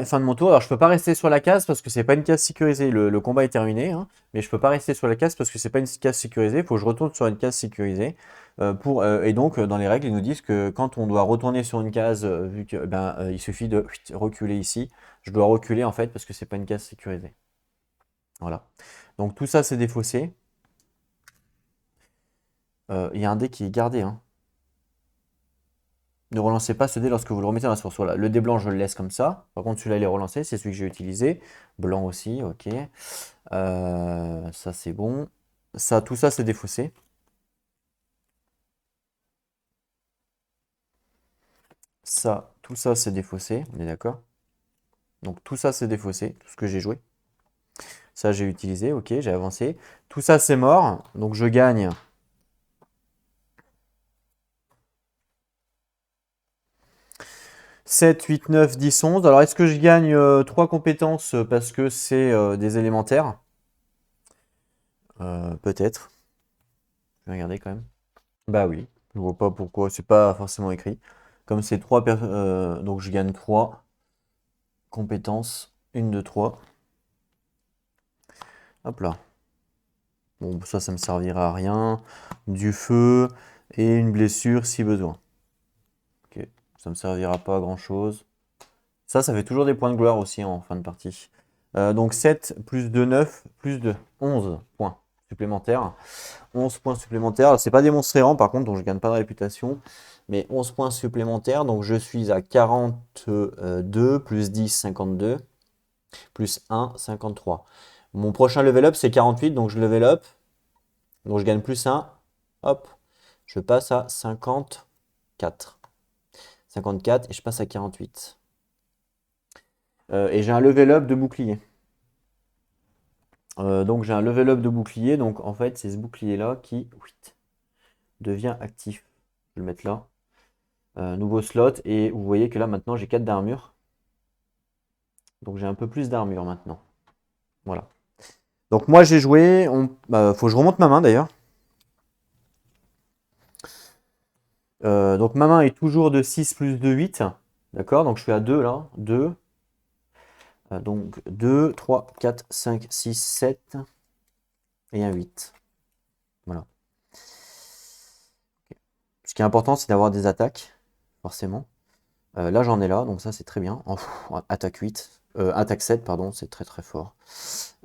fin de mon tour. Alors, je peux pas rester sur la case parce que c'est pas une case sécurisée. Le combat est terminé, hein, mais je peux pas rester sur la case parce que c'est pas une case sécurisée. Il faut que je retourne sur une case sécurisée. Et donc, dans les règles, ils nous disent que quand on doit retourner sur une case, vu que il suffit de reculer ici. Je dois reculer en fait parce que c'est pas une case sécurisée. Voilà. Donc tout ça, c'est défaussé. Il y a un dé qui est gardé, hein. Ne relancez pas ce dé lorsque vous le remettez dans la source. Voilà. Le dé blanc, je le laisse comme ça. Par contre, celui-là, il est relancé. C'est celui que j'ai utilisé. Blanc aussi, ok. Ça, c'est bon. Ça, tout ça, c'est défaussé. Ça, tout ça, c'est défaussé. On est d'accord? Donc, tout ça, c'est défaussé. Tout ce que j'ai joué. Ça, j'ai utilisé. Ok, j'ai avancé. Tout ça, c'est mort. Donc, je gagne. 7, 8, 9, 10, 11. Alors, est-ce que je gagne 3 compétences parce que c'est des élémentaires? Peut-être. Je vais regarder quand même. Bah oui. Je vois pas pourquoi. C'est pas forcément écrit. Comme c'est 3 donc je gagne 3 compétences. Une de 3. Hop là. Bon, ça me servira à rien. Du feu et une blessure si besoin. Ok. Ça me servira pas à grand chose. Ça fait toujours des points de gloire aussi en fin de partie. Donc 7 plus 2, 9, plus 2, 11 points supplémentaires. 11 points supplémentaires. C'est pas des monstres errants par contre, donc je gagne pas de réputation. Mais 11 points supplémentaires. Donc je suis à 42, plus 10, 52. Plus 1, 53. Mon prochain level up, c'est 48, donc je level up. Donc je gagne plus 1. Hop, je passe à 54. 54 et je passe à 48. Et j'ai un level up de bouclier. Donc j'ai un level up de bouclier. Donc en fait, c'est ce bouclier-là qui devient actif. Je vais le mettre là. Nouveau slot. Et vous voyez que là, maintenant, j'ai 4 d'armure. Donc j'ai un peu plus d'armure maintenant. Voilà. Donc moi, j'ai joué. Faut que je remonte ma main d'ailleurs. Donc ma main est toujours de 6 plus de 8. D'accord? Donc je suis à 2 là. 2. Donc 2, 3, 4, 5, 6, 7 et un 8. Voilà. Ce qui est important, c'est d'avoir des attaques, forcément. Là, j'en ai là, donc ça, c'est très bien. Oh, attaque 8. Attaque 7, pardon, c'est très très fort.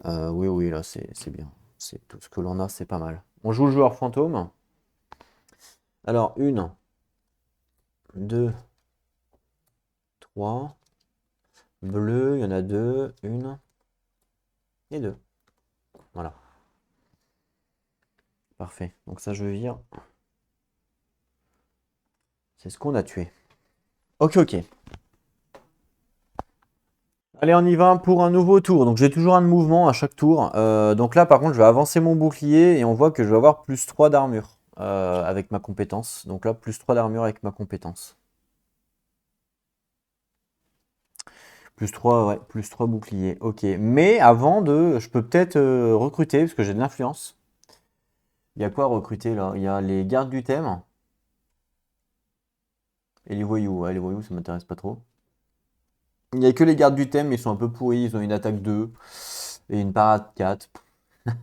Oui, oui, là, c'est bien. C'est tout ce que l'on a, c'est pas mal. On joue le joueur fantôme. Alors, 1, 2, 3, Bleu, il y en a deux. Une et deux. Voilà. Parfait. Donc ça, je vire. C'est ce qu'on a tué. Ok, ok. Allez, on y va pour un nouveau tour. Donc j'ai toujours un de mouvement à chaque tour. Donc là, par contre, je vais avancer mon bouclier et on voit que je vais avoir plus 3 d'armure avec ma compétence. Donc là, plus 3 d'armure avec ma compétence. Plus 3, ouais, plus 3 boucliers. Ok. Mais avant de. Je peux peut-être recruter, parce que j'ai de l'influence. Il y a quoi à recruter là? Il y a les gardes du thème et les voyous. Ouais, les voyous, ça m'intéresse pas trop. Il n'y a que les gardes du thème, mais ils sont un peu pourris. Ils ont une attaque 2 et une parade 4. Ça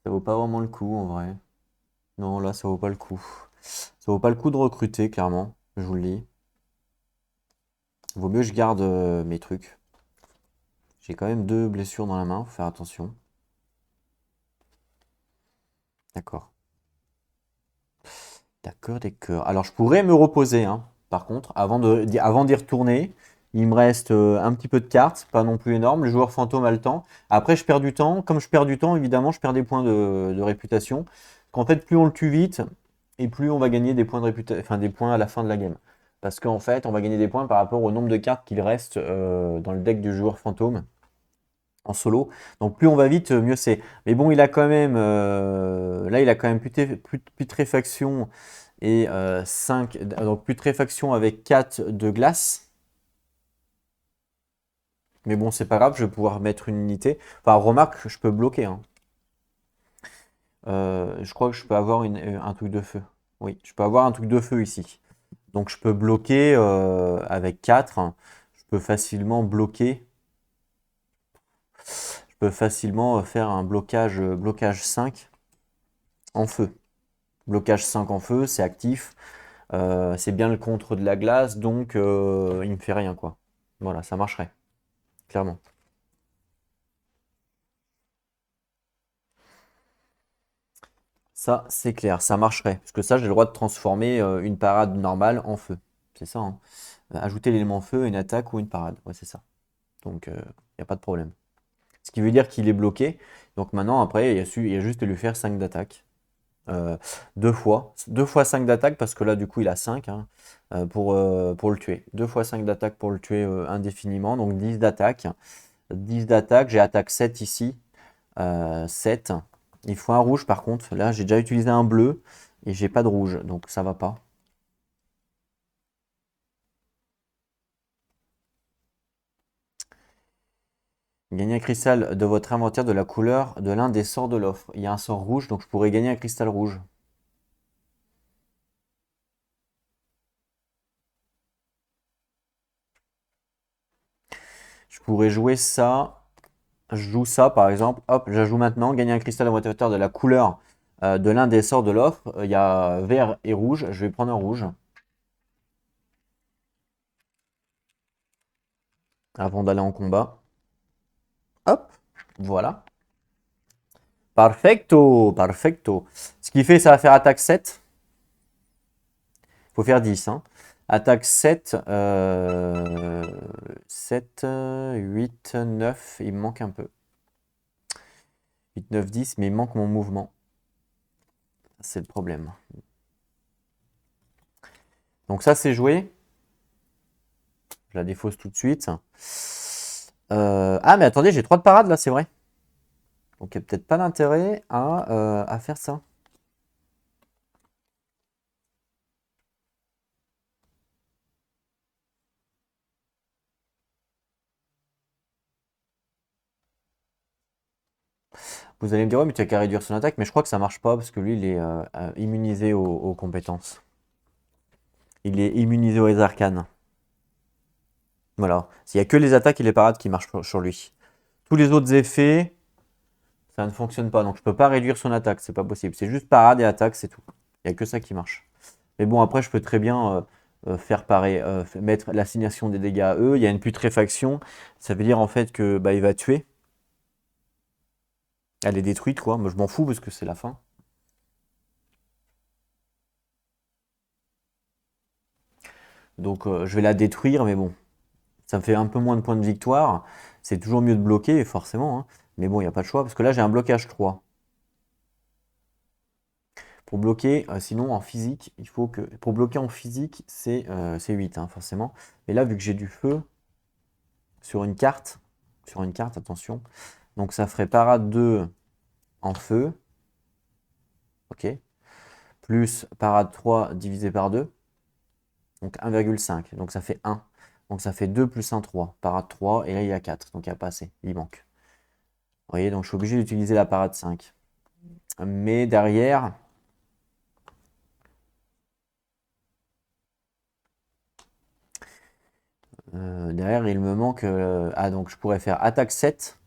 vaut pas vraiment le coup en vrai. Non, là, ça vaut pas le coup. Ça vaut pas le coup de recruter, clairement. Je vous le dis. Vaut mieux que je garde mes trucs. J'ai quand même 2 blessures dans la main, faut faire attention. D'accord. D'accord, d'accord. Alors, je pourrais me reposer, hein. Par contre, avant d'y retourner, il me reste un petit peu de cartes, pas non plus énorme. Le joueur fantôme a le temps. Après, je perds du temps. Comme je perds du temps, évidemment, je perds des points de réputation. Qu'en fait, plus on le tue vite, et plus on va gagner des points de réputation, enfin des points à la fin de la game. Parce qu'en fait, on va gagner des points par rapport au nombre de cartes qu'il reste dans le deck du joueur fantôme en solo. Donc plus on va vite, mieux c'est. Mais bon, il a quand même, là, il a quand même putréfaction et 5, donc putréfaction avec 4 de glace. Mais bon, c'est pas grave, je vais pouvoir mettre une unité. Enfin, remarque, je peux bloquer, hein. Je crois que je peux avoir un truc de feu. Oui, je peux avoir un truc de feu ici. Donc je peux bloquer avec 4. Je peux facilement bloquer. Je peux facilement faire un blocage 5 en feu. Blocage 5 en feu, c'est actif. C'est bien le contre de la glace, donc il me fait rien, quoi. Voilà, ça marcherait, clairement. Ça, c'est clair, ça marcherait. Parce que ça, j'ai le droit de transformer une parade normale en feu. C'est ça, hein. Ajouter l'élément feu, une attaque ou une parade. Ouais, c'est ça. Donc, il n'y a pas de problème. Ce qui veut dire qu'il est bloqué. Donc maintenant, après, il y a juste à lui faire 5 d'attaque. Euh, deux fois. 2 fois 5 d'attaque, parce que là, du coup, il a 5 hein, pour le tuer. 2 fois 5 d'attaque pour le tuer indéfiniment. Donc 10 d'attaque. 10 d'attaque, j'ai attaque 7 ici. 7. Il faut un rouge par contre. Là, j'ai déjà utilisé un bleu et j'ai pas de rouge, donc ça va pas. Gagner un cristal de votre inventaire de la couleur de l'un des sorts de l'offre. Il y a un sort rouge, donc je pourrais gagner un cristal rouge. Je pourrais jouer ça. Je joue ça par exemple. Hop, j'ajoute maintenant. Gagner un cristal de votre inventaire de la couleur de l'un des sorts de l'offre. Il y a vert et rouge. Je vais prendre un rouge avant d'aller en combat. Hop, voilà. Perfecto, perfecto. Ce qui fait, ça va faire attaque 7. Il faut faire 10, hein. Attaque 7, 7, 8, 9, il me manque un peu. 8, 9, 10, mais il me manque mon mouvement. C'est le problème. Donc ça, c'est joué. Je la défausse tout de suite. Ah, mais attendez, j'ai 3 de parade là, c'est vrai. Donc il n'y a peut-être pas d'intérêt à faire ça. Vous allez me dire, ouais, mais tu as qu'à réduire son attaque, mais je crois que ça marche pas parce que lui, il est immunisé aux compétences. Il est immunisé aux arcanes. Voilà. Il n'y a que les attaques et les parades qui marchent sur lui. Tous les autres effets, ça ne fonctionne pas. Donc je peux pas réduire son attaque, c'est pas possible. C'est juste parade et attaque, c'est tout. Il n'y a que ça qui marche. Mais bon, après, je peux très bien faire pareil, mettre l'assignation des dégâts à eux. Il y a une putréfaction. Ça veut dire en fait que bah, il va tuer. Elle est détruite, quoi. Moi, je m'en fous parce que c'est la fin. Donc je vais la détruire, mais bon. Ça me fait un peu moins de points de victoire. C'est toujours mieux de bloquer, forcément, hein. Mais bon, il n'y a pas de choix, parce que là, j'ai un blocage 3. Pour bloquer, sinon en physique, il faut que. Pour bloquer en physique, c'est 8, hein, forcément. Mais là, vu que j'ai du feu sur une carte, attention. Donc ça ferait parade 2 en feu. Ok. Plus parade 3 divisé par 2. Donc 1,5. Donc ça fait 1. Donc ça fait 2 plus 1, 3. Parade 3. Et là, il y a 4. Donc il n'y a pas assez. Il manque. Vous voyez, donc je suis obligé d'utiliser la parade 5. Mais derrière. Derrière, il me manque. Ah, donc je pourrais faire attaque 7.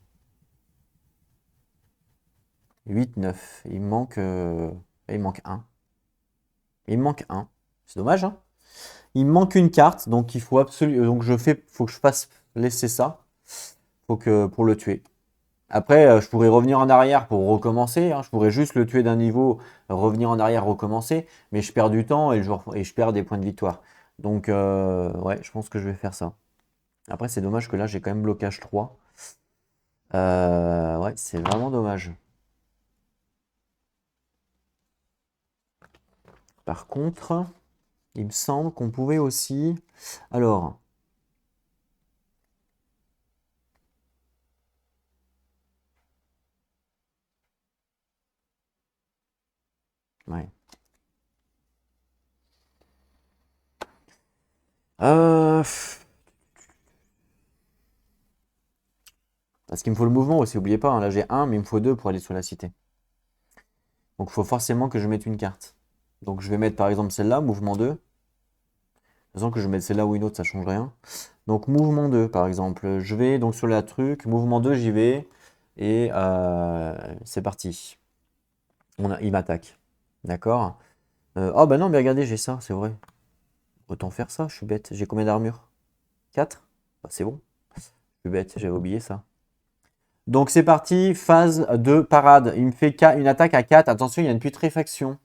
8, 9. Il me manque 1. Il me manque 1. C'est dommage, hein. Il me manque une carte, donc il faut absolument. Donc faut que je fasse laisser ça. Faut que pour le tuer. Après, je pourrais revenir en arrière pour recommencer, hein. Je pourrais juste le tuer d'un niveau, revenir en arrière, recommencer. Mais je perds du temps et je perds des points de victoire. Donc, ouais, je pense que je vais faire ça. Après, c'est dommage que là, j'ai quand même blocage 3. Ouais, c'est vraiment dommage. Par contre, il me semble qu'on pouvait aussi. Alors. Ouais. Parce qu'il me faut le mouvement aussi, n'oubliez pas, hein, là j'ai 1, mais il me faut 2 pour aller sur la cité. Donc il faut forcément que je mette une carte. Donc je vais mettre par exemple celle-là, mouvement 2. De toute façon que je mette celle-là ou une autre, ça change rien. Donc mouvement 2 par exemple. Je vais donc sur la truc, mouvement 2, j'y vais. Et c'est parti. Il m'attaque. D'accord. Oh bah non, mais regardez, j'ai ça, c'est vrai. Autant faire ça, je suis bête. J'ai combien d'armure? 4. Bah, c'est bon. Je suis bête, j'avais oublié ça. Donc c'est parti, phase de parade. Il me fait une attaque à 4. Attention, il y a une putréfaction.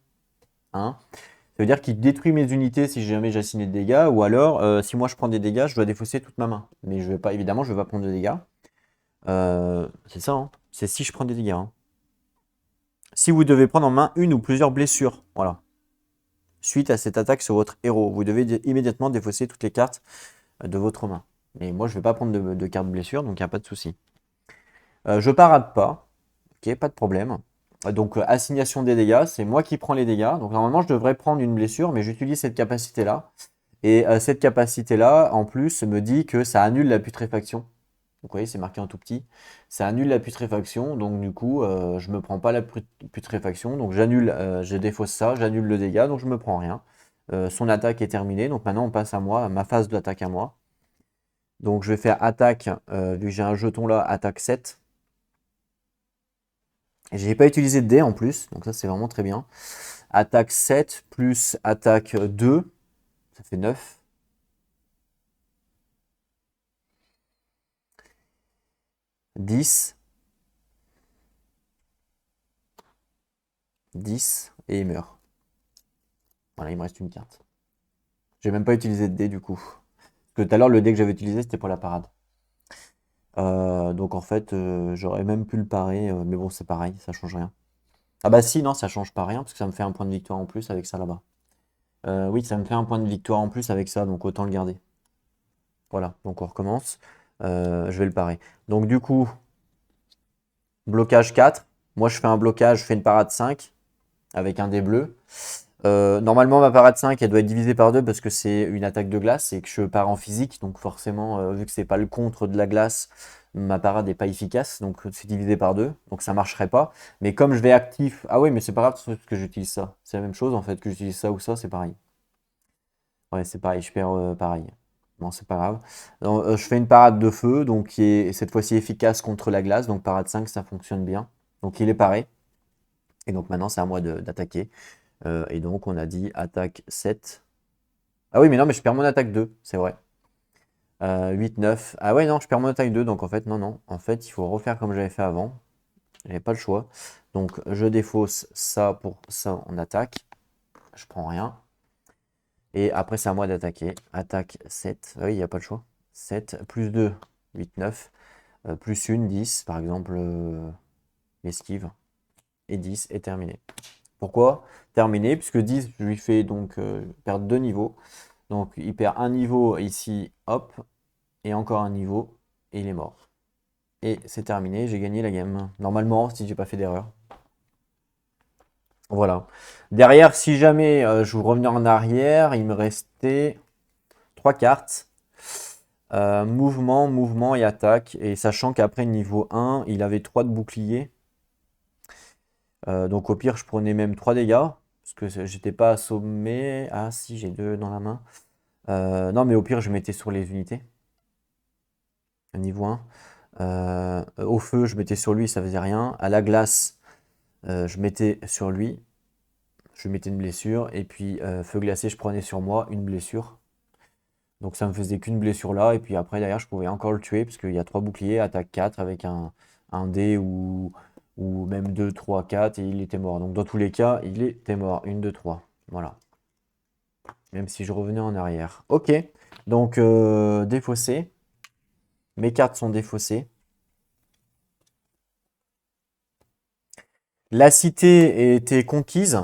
Hein. Ça veut dire qu'il détruit mes unités si jamais j'assigne des dégâts. Ou alors, si moi je prends des dégâts, je dois défausser toute ma main. Mais je vais pas, évidemment, je ne vais pas prendre de dégâts. C'est ça, hein. C'est si je prends des dégâts, hein. Si vous devez prendre en main une ou plusieurs blessures. Voilà. Suite à cette attaque sur votre héros, vous devez immédiatement défausser toutes les cartes de votre main. Et moi, je ne vais pas prendre de cartes blessures, donc il n'y a pas de souci. Je parade pas. Ok, pas de problème. Donc, assignation des dégâts, c'est moi qui prends les dégâts. Donc, normalement, je devrais prendre une blessure, mais j'utilise cette capacité-là. Et cette capacité-là, en plus, me dit que ça annule la putréfaction. Donc, vous voyez, c'est marqué en tout petit. Ça annule la putréfaction. Donc, du coup, je ne me prends pas la putréfaction. Donc, j'annule, je défausse ça, j'annule le dégât. Donc, je ne me prends rien. Son attaque est terminée. Donc, maintenant, on passe à moi, à ma phase d'attaque à moi. Donc, je vais faire attaque, vu que j'ai un jeton là, attaque 7. J'ai pas utilisé de dés en plus, donc ça c'est vraiment très bien. Attaque 7 plus attaque 2, ça fait 9. 10. 10 et il meurt. Voilà, il me reste une carte. J'ai même pas utilisé de dés du coup. Parce que tout à l'heure, le dé que j'avais utilisé, c'était pour la parade. Donc en fait, j'aurais même pu le parer, mais bon, c'est pareil, ça change rien. Ah bah si, non, ça change pas rien, parce que ça me fait un point de victoire en plus avec ça là-bas. Oui, ça me fait un point de victoire en plus avec ça, donc autant le garder. Voilà, donc on recommence. Je vais le parer. Donc du coup, blocage 4. Moi, je fais un blocage, je fais une parade 5 avec un dé bleu. Normalement, ma parade 5, elle doit être divisée par 2 parce que c'est une attaque de glace et que je pars en physique. Donc forcément, vu que c'est pas le contre de la glace, ma parade n'est pas efficace. Donc c'est divisé par 2. Donc ça marcherait pas. Mais comme je vais actif... Ah oui, mais c'est pas grave parce que j'utilise ça. C'est la même chose en fait, que j'utilise ça ou ça, c'est pareil. Ouais, c'est pareil, je perds pareil. Bon, c'est pas grave. Donc, je fais une parade de feu, donc qui est cette fois-ci efficace contre la glace. Donc parade 5, ça fonctionne bien. Donc il est paré. Et donc maintenant, c'est à moi d'attaquer. Et donc on a dit attaque 7. Ah oui, mais non, mais je perds mon attaque 2, c'est vrai. 8, 9. Ah ouais, non, je perds mon attaque 2, donc en fait, non, non. En fait, il faut refaire comme j'avais fait avant. J'avais pas le choix. Donc je défausse ça pour ça en attaque. Je prends rien. Et après, c'est à moi d'attaquer. Attaque 7. Ah oui, il n'y a pas le choix. 7, plus 2, 8, 9, plus 1, 10, par exemple, esquive, et 10 est terminé. Pourquoi terminé? Puisque 10, je lui fais donc perdre 2 niveaux. Donc il perd un niveau ici, hop, et encore un niveau, et il est mort. Et c'est terminé, j'ai gagné la game. Normalement, si j'ai pas fait d'erreur. Voilà. Derrière, si jamais je vous revenais en arrière, il me restait 3 cartes. Mouvement, mouvement et attaque. Et sachant qu'après niveau 1, il avait 3 de bouclier. Donc au pire, je prenais même 3 dégâts. Parce que j'étais pas assommé. Ah si, j'ai 2 dans la main. Non, mais au pire, je mettais sur les unités. Niveau 1. Au feu, je mettais sur lui, ça faisait rien. À la glace, je mettais sur lui. Je mettais une blessure. Et puis feu glacé, je prenais sur moi une blessure. Donc ça me faisait qu'une blessure là. Et puis après, derrière, je pouvais encore le tuer. Parce qu'il y a 3 boucliers, attaque 4 avec un dé ou même 2, 3, 4. Et il était mort. Donc dans tous les cas, il était mort. 1, 2, 3. Voilà. Même si je revenais en arrière. Ok. Donc défaussé. Mes cartes sont défaussées. La cité était conquise.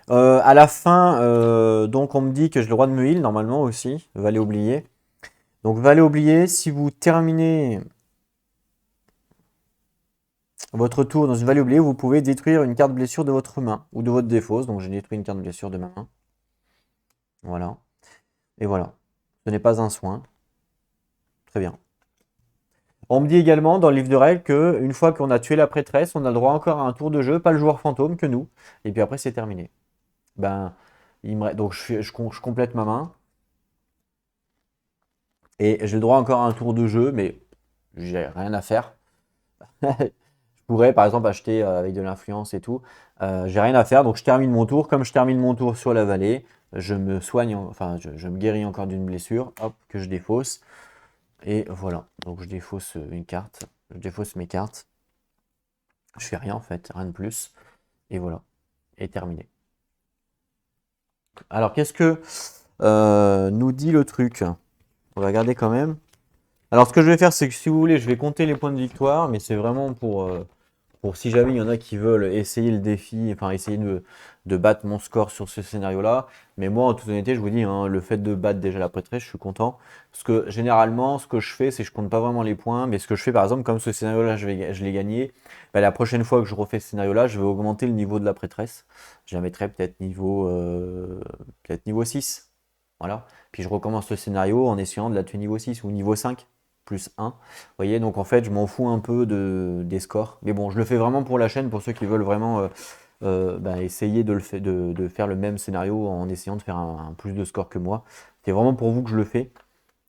À la fin, donc on me dit que j'ai le droit de me heal normalement aussi. Valet oublié. Donc valet oublié, si vous terminez votre tour dans une vallée oubliée, vous pouvez détruire une carte blessure de votre main ou de votre défausse. Donc j'ai détruit une carte blessure de ma main. Voilà. Et voilà. Ce n'est pas un soin. Très bien. On me dit également dans le livre de règles qu'une fois qu'on a tué la prêtresse, on a le droit encore à un tour de jeu, pas le joueur fantôme que nous. Et puis après c'est terminé. Ben, donc je complète ma main. Et j'ai le droit encore à un tour de jeu, mais j'ai rien à faire. Je pourrais par exemple acheter avec de l'influence et tout. J'ai rien à faire, donc je termine mon tour. Comme je termine mon tour sur la vallée, je me soigne, enfin je me guéris encore d'une blessure, hop, que je défausse. Et voilà, donc je défausse une carte, je défausse mes cartes. Je fais rien en fait, rien de plus. Et voilà, et terminé. Alors qu'est-ce que nous dit le truc? On va regarder quand même. Alors ce que je vais faire, c'est que si vous voulez, je vais compter les points de victoire, mais c'est vraiment pour si jamais il y en a qui veulent essayer le défi, enfin essayer de battre mon score sur ce scénario-là. Mais moi, en toute honnêteté, je vous dis, hein, le fait de battre déjà la prêtresse, je suis content. Parce que généralement, ce que je fais, c'est que je compte pas vraiment les points. Mais ce que je fais, par exemple, comme ce scénario-là, je l'ai gagné, bah, la prochaine fois que je refais ce scénario-là, je vais augmenter le niveau de la prêtresse. Je la mettrai peut-être niveau 6. Voilà. Puis je recommence le scénario en essayant de la tuer niveau 6 ou niveau 5 plus 1. Vous voyez, donc en fait, je m'en fous un peu des scores. Mais bon, je le fais vraiment pour la chaîne, pour ceux qui veulent vraiment essayer de faire le même scénario en essayant de faire un plus de score que moi. C'est vraiment pour vous que je le fais,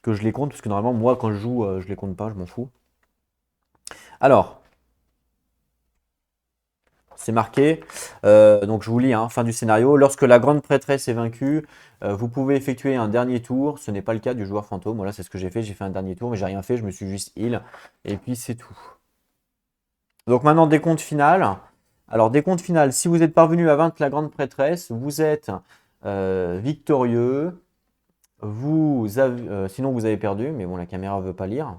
que je les compte, parce que normalement, moi, quand je joue, je les compte pas, je m'en fous. Alors, c'est marqué, donc je vous lis, hein, fin du scénario. Lorsque la grande prêtresse est vaincue, vous pouvez effectuer un dernier tour. Ce n'est pas le cas du joueur fantôme. Voilà, c'est ce que j'ai fait. J'ai fait un dernier tour, mais j'ai rien fait. Je me suis juste heal. Et puis c'est tout. Donc maintenant, décompte final. Alors, décompte final, si vous êtes parvenu à vaincre la grande prêtresse, vous êtes victorieux. Sinon, vous avez perdu, mais bon, la caméra ne veut pas lire.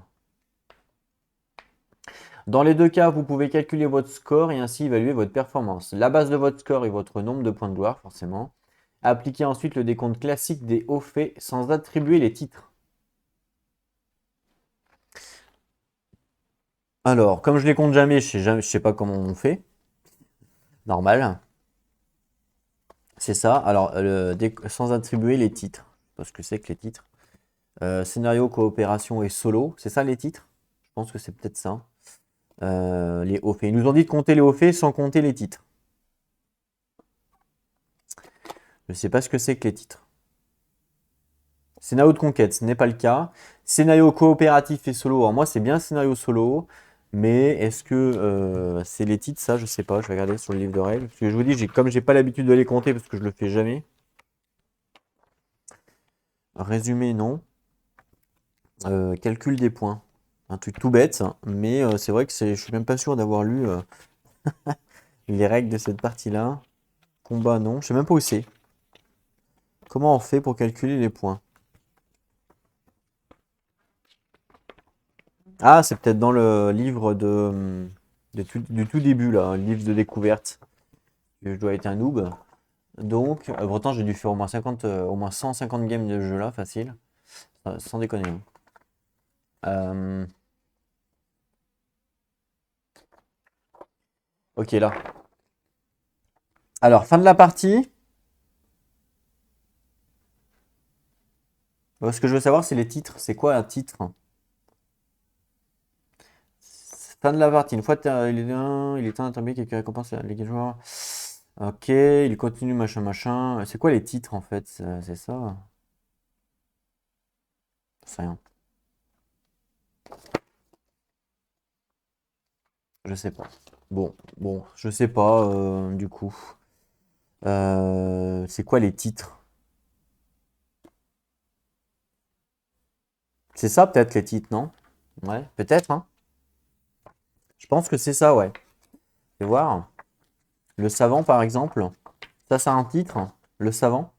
Dans les deux cas, vous pouvez calculer votre score et ainsi évaluer votre performance. La base de votre score est votre nombre de points de gloire, forcément. Appliquez ensuite le décompte classique des hauts faits sans attribuer les titres. Alors, comme je les compte jamais, je sais pas comment on fait. Normal. C'est ça. Alors, sans attribuer les titres. Parce que c'est que les titres. Scénario, coopération et solo. C'est ça les titres? Je pense que c'est peut-être ça. Les hauts faits. Ils nous ont dit de compter les hauts faits sans compter les titres. Je ne sais pas ce que c'est que les titres. Scénario de conquête, ce n'est pas le cas. Scénario coopératif et solo. Alors moi, c'est bien scénario solo. Mais est-ce que c'est les titres? Ça, je sais pas. Je vais regarder sur le livre de règles. Parce que je vous dis, comme j'ai pas l'habitude de les compter parce que je le fais jamais. Résumé, non. Calcul des points. Un truc tout bête, mais c'est vrai que je suis même pas sûr d'avoir lu les règles de cette partie-là. Combat, non. Je sais même pas où c'est. Comment on fait pour calculer les points? Ah, c'est peut-être dans le livre du tout début, là, le livre de découverte. Je dois être un noob. Donc, pourtant, j'ai dû faire au moins 50, au moins 150 games de jeu là, facile. Sans déconner, hein. Euh, ok, là. Alors, fin de la partie. Ce que je veux savoir, c'est les titres. C'est quoi un titre? Fin de la partie. Une fois que il est temps d'attribuer quelques récompenses à les joueurs. Ok, il continue, machin, machin. C'est quoi les titres en fait? C'est ça? C'est rien. Je sais pas. Bon, je sais pas du coup. C'est quoi les titres? C'est ça peut-être les titres, non? Ouais, peut-être, hein? Je pense que c'est ça, ouais. Tu voir. Le savant, par exemple. Ça, c'est un titre. Le savant.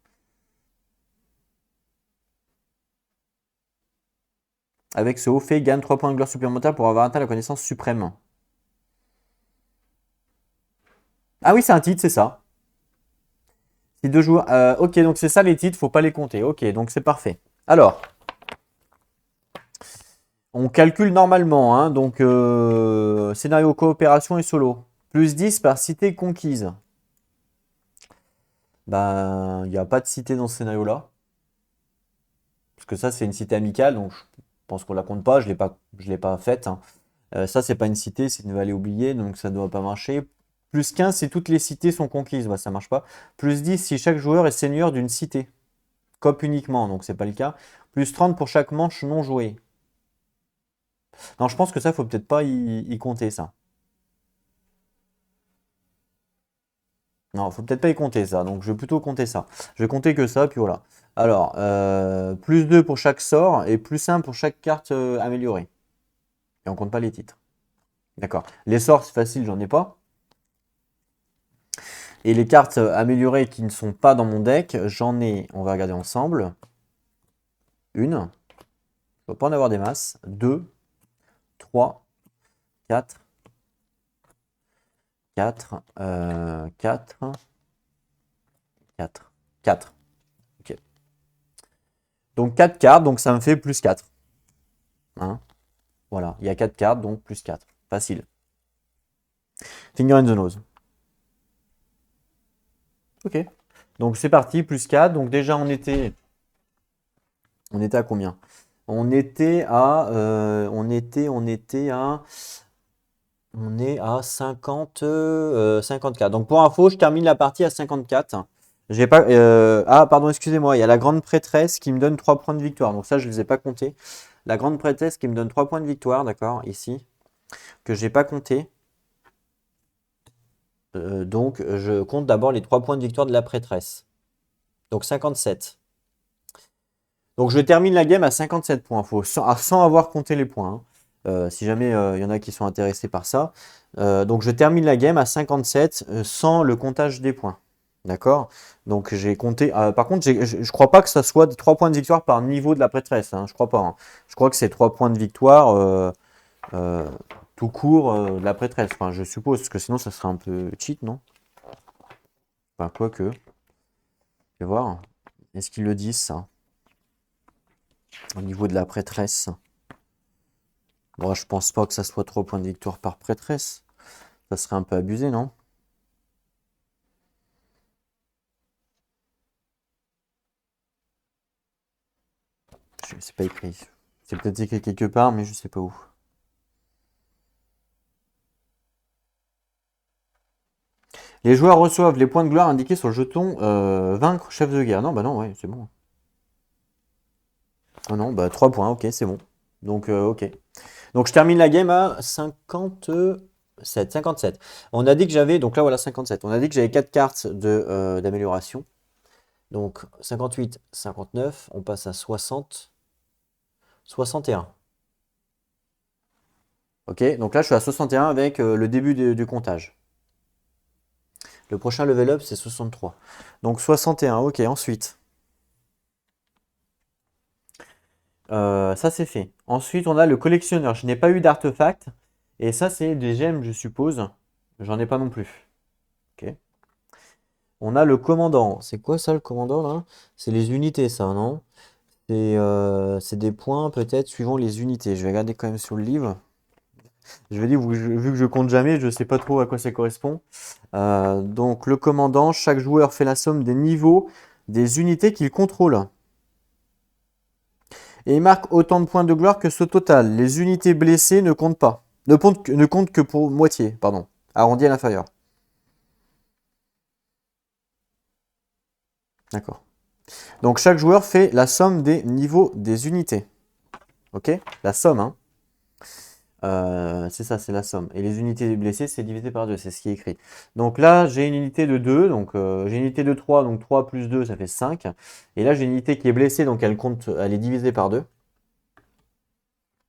Avec ce haut fait, gagne 3 points de gloire supplémentaires pour avoir atteint la connaissance suprême. Ah oui, c'est un titre, c'est ça. Si deux joueurs. Ok, donc c'est ça les titres, faut pas les compter. Ok, donc c'est parfait. Alors, on calcule normalement, hein, donc scénario coopération et solo. Plus 10 par cité conquise. Ben, il n'y a pas de cité dans ce scénario-là. Parce que ça, c'est une cité amicale, donc je pense qu'on la compte pas, je l'ai pas faite, hein. Ça, c'est pas une cité, c'est une vallée oubliée, donc ça ne doit pas marcher. Plus 15 si toutes les cités sont conquises, bah, ça marche pas. Plus 10 si chaque joueur est seigneur d'une cité. Cop uniquement, donc c'est pas le cas. Plus 30 pour chaque manche non jouée. Non, je pense que ça, faut peut-être pas y compter ça. Non, faut peut-être pas y compter ça, donc je vais plutôt compter ça. Je vais compter que ça, puis voilà. Alors, plus 2 pour chaque sort et plus 1 pour chaque carte améliorée. Et on compte pas les titres. D'accord. Les sorts, c'est facile, j'en ai pas. Et les cartes améliorées qui ne sont pas dans mon deck, j'en ai, on va regarder ensemble. Une. Je ne dois pas en avoir des masses. Deux, trois, quatre, quatre, quatre, quatre, quatre. Ok. Donc 4 cartes, donc ça me fait plus 4. Hein, voilà, il y a 4 cartes, donc plus 4. Facile. Finger in the nose. Ok. Donc c'est parti, plus 4. Donc déjà on était à combien? On est à 50, 54. Donc pour info, je termine la partie à 54. J'ai pas, ah, pardon, excusez-moi, il y a la grande prêtresse qui me donne 3 points de victoire. Donc ça, je ne les ai pas comptés. La grande prêtresse qui me donne 3 points de victoire, d'accord, ici, que j'ai pas compté. Donc je compte d'abord les 3 points de victoire de la prêtresse. Donc 57. Donc je termine la game à 57 points, sans avoir compté les points, hein. Si jamais il y en a qui sont intéressés par ça. Donc je termine la game à 57 sans le comptage des points. D'accord? Donc j'ai compté. Par contre, je ne crois pas que ça soit des 3 points de victoire par niveau de la prêtresse, hein. Je crois pas, hein. Je crois que c'est 3 points de victoire euh, tout court de la prêtresse. Enfin, je suppose, parce que sinon ça serait un peu cheat, non? Enfin, quoique. Je vais voir. Est-ce qu'ils le disent, ça? Au niveau de la prêtresse. Bon, je pense pas que ça soit 3 points de victoire par prêtresse. Ça serait un peu abusé, non? C'est pas écrit. C'est peut-être écrit quelque part, mais je sais pas où. Les joueurs reçoivent les points de gloire indiqués sur le jeton vaincre chef de guerre. Non, bah non, ouais, c'est bon. Ah non, bah 3 points, ok, c'est bon. Donc, ok. Donc, je termine la game à 57. 57. On a dit que j'avais, donc là, voilà, 57. On a dit que j'avais 4 cartes d'amélioration. Donc, 58, 59. On passe à 60, 61. Ok, donc là, je suis à 61 avec le début du comptage. Le prochain level up, c'est 63. Donc 61, ok, ensuite. Ça, c'est fait. Ensuite, on a le collectionneur. Je n'ai pas eu d'artefact. Et ça, c'est des gemmes, je suppose. J'en ai pas non plus. Ok. On a le commandant. C'est quoi ça, le commandant, là? C'est les unités, ça, non? C'est des points, peut-être, suivant les unités. Je vais regarder quand même sur le livre. Je vais dire, vu que je compte jamais, je ne sais pas trop à quoi ça correspond. Donc, le commandant, chaque joueur fait la somme des niveaux des unités qu'il contrôle. Et il marque autant de points de gloire que ce total. Les unités blessées ne comptent pas. Ne comptent que pour moitié, pardon. Arrondi à l'inférieur. D'accord. Donc chaque joueur fait la somme des niveaux des unités. Ok? La somme, hein. C'est ça, c'est la somme. Et les unités blessées, c'est divisé par 2, c'est ce qui est écrit. Donc là, j'ai une unité de 2, donc j'ai une unité de 3, donc 3 plus 2, ça fait 5. Et là, j'ai une unité qui est blessée, donc elle est divisée par 2.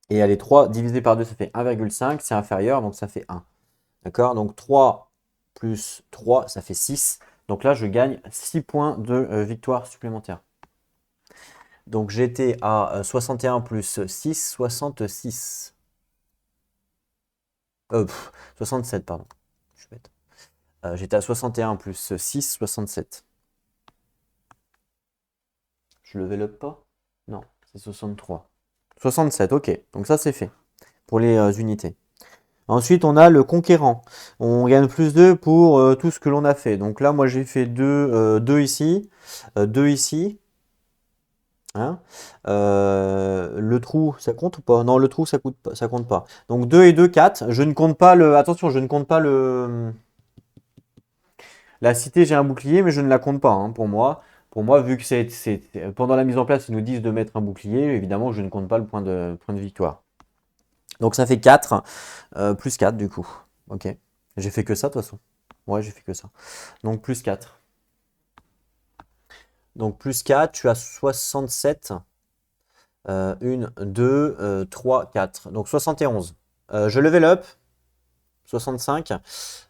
Et elle est 3 divisé par 2, ça fait 1,5, c'est inférieur, donc ça fait 1. D'accord? Donc 3 plus 3, ça fait 6. Donc là, je gagne 6 points de victoire supplémentaire. Donc j'étais à 61 plus 6, 66. 67, pardon. Je suis bête. J'étais à 61 plus 6, 67. Je level up pas? Non, c'est 63. 67, ok. Donc ça, c'est fait pour les unités. Ensuite, on a le conquérant. On gagne plus 2 pour tout ce que l'on a fait. Donc là, moi, j'ai fait 2 ici, 2 ici. Hein. Le trou, ça compte ou pas? Non, le trou, ça compte pas. Donc 2 et 2, 4. Je ne compte pas le... Attention, je ne compte pas le... La cité, j'ai un bouclier, mais je ne la compte pas, hein, pour moi. Pour moi, vu que pendant la mise en place, ils nous disent de mettre un bouclier, évidemment, je ne compte pas le point de victoire. Donc ça fait 4, plus 4 du coup. Ok. J'ai fait que ça de toute façon. Ouais, j'ai fait que ça. Donc plus 4. Donc plus 4, tu as 67. 1, 2, 3, 4. Donc 71. Je level up. 65.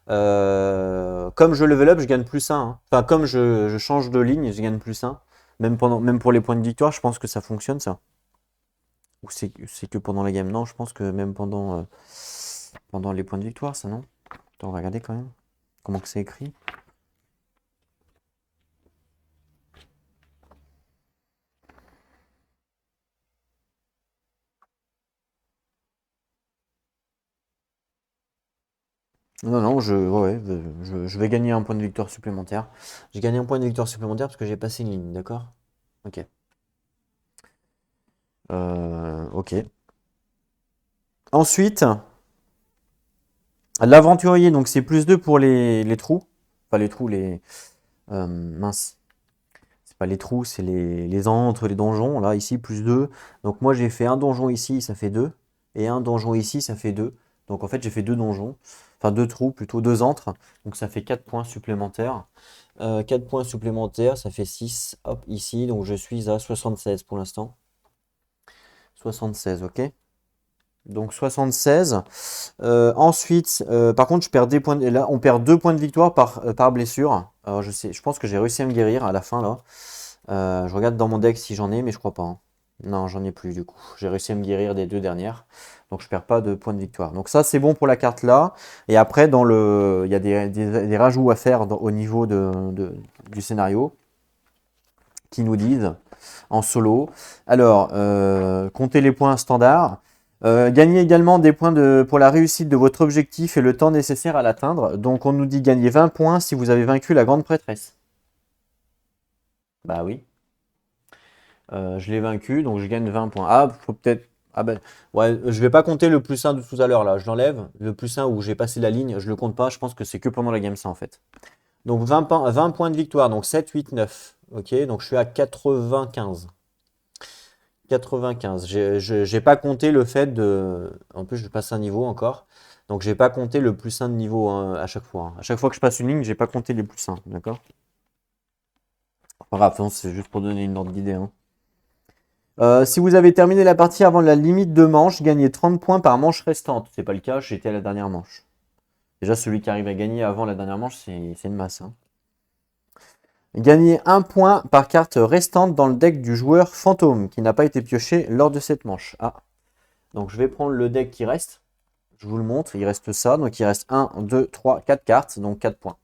Comme je level up, je gagne plus 1. Hein. Enfin, comme je change de ligne, je gagne plus 1. Même pour les points de victoire, je pense que ça fonctionne, ça. Ou c'est que pendant la game? Non, je pense que même pendant les points de victoire, ça, non? Attends, on va regarder quand même. Comment que c'est écrit? Non, non, je vais gagner un point de victoire supplémentaire. J'ai gagné un point de victoire supplémentaire parce que j'ai passé une ligne, d'accord? Ok. Ok. Ensuite, l'aventurier, donc c'est plus 2 pour les trous. Enfin, les trous, mince. C'est pas les trous, c'est les antres, les donjons. Là, ici, plus 2. Donc moi, j'ai fait un donjon ici, ça fait 2. Et un donjon ici, ça fait 2. Donc en fait, j'ai fait 2 donjons. Enfin, 2 trous, plutôt 2 antres. Donc ça fait 4 points supplémentaires. 4 points supplémentaires, ça fait 6. Hop, ici. Donc je suis à 76 pour l'instant. 76, ok. Donc 76. Ensuite, par contre, je perds des points. Là, on perd 2 points de victoire par blessure. Alors, je pense que j'ai réussi à me guérir à la fin là. Je regarde dans mon deck si j'en ai, mais je crois pas. Hein. Non, j'en ai plus du coup. J'ai réussi à me guérir des 2 dernières. Donc je perds pas de points de victoire. Donc ça, c'est bon pour la carte là. Et après, il y a des rajouts à faire au niveau du scénario qui nous disent en solo. Alors, comptez les points standards. Gagnez également des points pour la réussite de votre objectif et le temps nécessaire à l'atteindre. Donc on nous dit gagner 20 points si vous avez vaincu la grande prêtresse. Bah oui. Je l'ai vaincu, donc je gagne 20 points. Ah, faut peut-être... Ah ben, ouais, je vais pas compter le plus 1 de tout à l'heure là. Je l'enlève. Le plus 1 où j'ai passé la ligne, je le compte pas. Je pense que c'est que pendant la game ça en fait. Donc 20 points de victoire, donc 7, 8, 9. Ok, donc je suis à 95. 95. J'ai pas compté le fait de... En plus, je passe un niveau encore. Donc, j'ai pas compté le plus 1 de niveau hein, à chaque fois. Hein. À chaque fois que je passe une ligne, j'ai pas compté les plus 1. D'accord? Pas grave, hein, c'est juste pour donner une ordre d'idée. Hein. Si vous avez terminé la partie avant la limite de manche, gagnez 30 points par manche restante. C'est pas le cas, j'étais à la dernière manche. Déjà, celui qui arrive à gagner avant la dernière manche, c'est une masse. Hein. Gagnez 1 point par carte restante dans le deck du joueur fantôme qui n'a pas été pioché lors de cette manche. Ah, donc je vais prendre le deck qui reste. Je vous le montre, il reste ça. Donc il reste 1, 2, 3, 4 cartes, donc 4 points.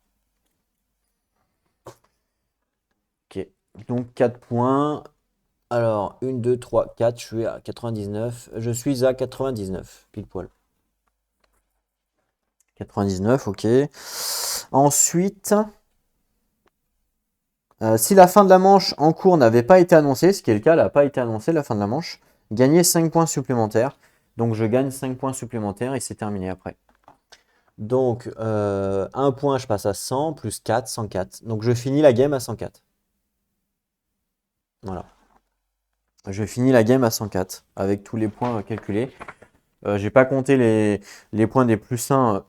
Ok, donc 4 points. Alors, 1, 2, 3, 4, je suis à 99. Je suis à 99, pile poil. 99, ok. Ensuite, si la fin de la manche en cours n'avait pas été annoncée, ce qui est le cas, elle n'a pas été annoncée la fin de la manche, gagnez 5 points supplémentaires. Donc je gagne 5 points supplémentaires et c'est terminé après. Donc 1 point, je passe à 100, plus 4, 104. Donc je finis la game à 104. Voilà. Je finis la game à 104 avec tous les points calculés. J'ai pas compté les points des plus 1.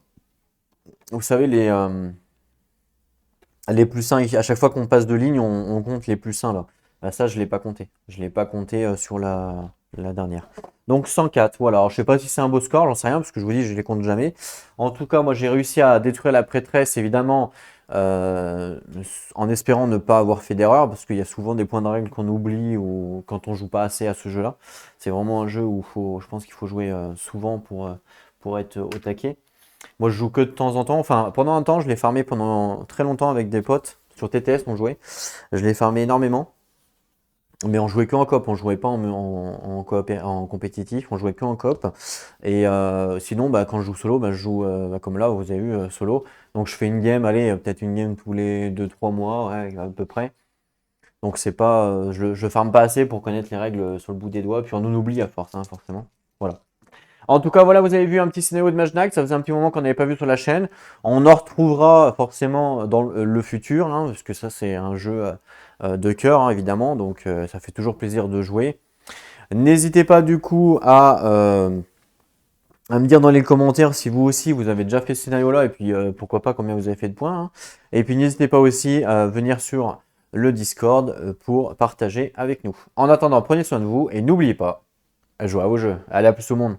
Vous savez, les plus 1, à chaque fois qu'on passe de ligne, on compte les plus 1 là. Bah, ça, je ne l'ai pas compté. Je ne l'ai pas compté sur la dernière. Donc 104, voilà. Alors, je ne sais pas si c'est un beau score, j'en sais rien, parce que je vous dis, je ne les compte jamais. En tout cas, moi, j'ai réussi à détruire la prêtresse, évidemment, en espérant ne pas avoir fait d'erreur, parce qu'il y a souvent des points de règle qu'on oublie ou quand on joue pas assez à ce jeu-là. C'est vraiment un jeu où je pense qu'il faut jouer souvent pour être au taquet. Moi, je joue que de temps en temps. Enfin, pendant un temps, je l'ai farmé pendant très longtemps avec des potes. Sur TTS, on jouait. Je l'ai farmé énormément. Mais on jouait que en coop, on jouait pas en compétitif, on jouait que en coop. Et sinon, bah, quand je joue solo, bah, je joue comme là, vous avez vu, solo. Donc je fais une game, allez, peut-être une game tous les 2-3 mois, ouais, à peu près. Donc c'est pas, je farme pas assez pour connaître les règles sur le bout des doigts, puis on en oublie à force, hein, forcément. Voilà. En tout cas, voilà, vous avez vu un petit scénario de Match Night. Ça faisait un petit moment qu'on n'avait pas vu sur la chaîne. On en retrouvera forcément dans le futur, hein, parce que ça, c'est un jeu de cœur, hein, évidemment. Donc, ça fait toujours plaisir de jouer. N'hésitez pas, du coup, à me dire dans les commentaires si vous aussi, vous avez déjà fait ce scénario-là. Et puis, pourquoi pas, combien vous avez fait de points, hein. Et puis, n'hésitez pas aussi à venir sur le Discord pour partager avec nous. En attendant, prenez soin de vous et n'oubliez pas, jouez à vos jeux. Allez, à plus tout le monde.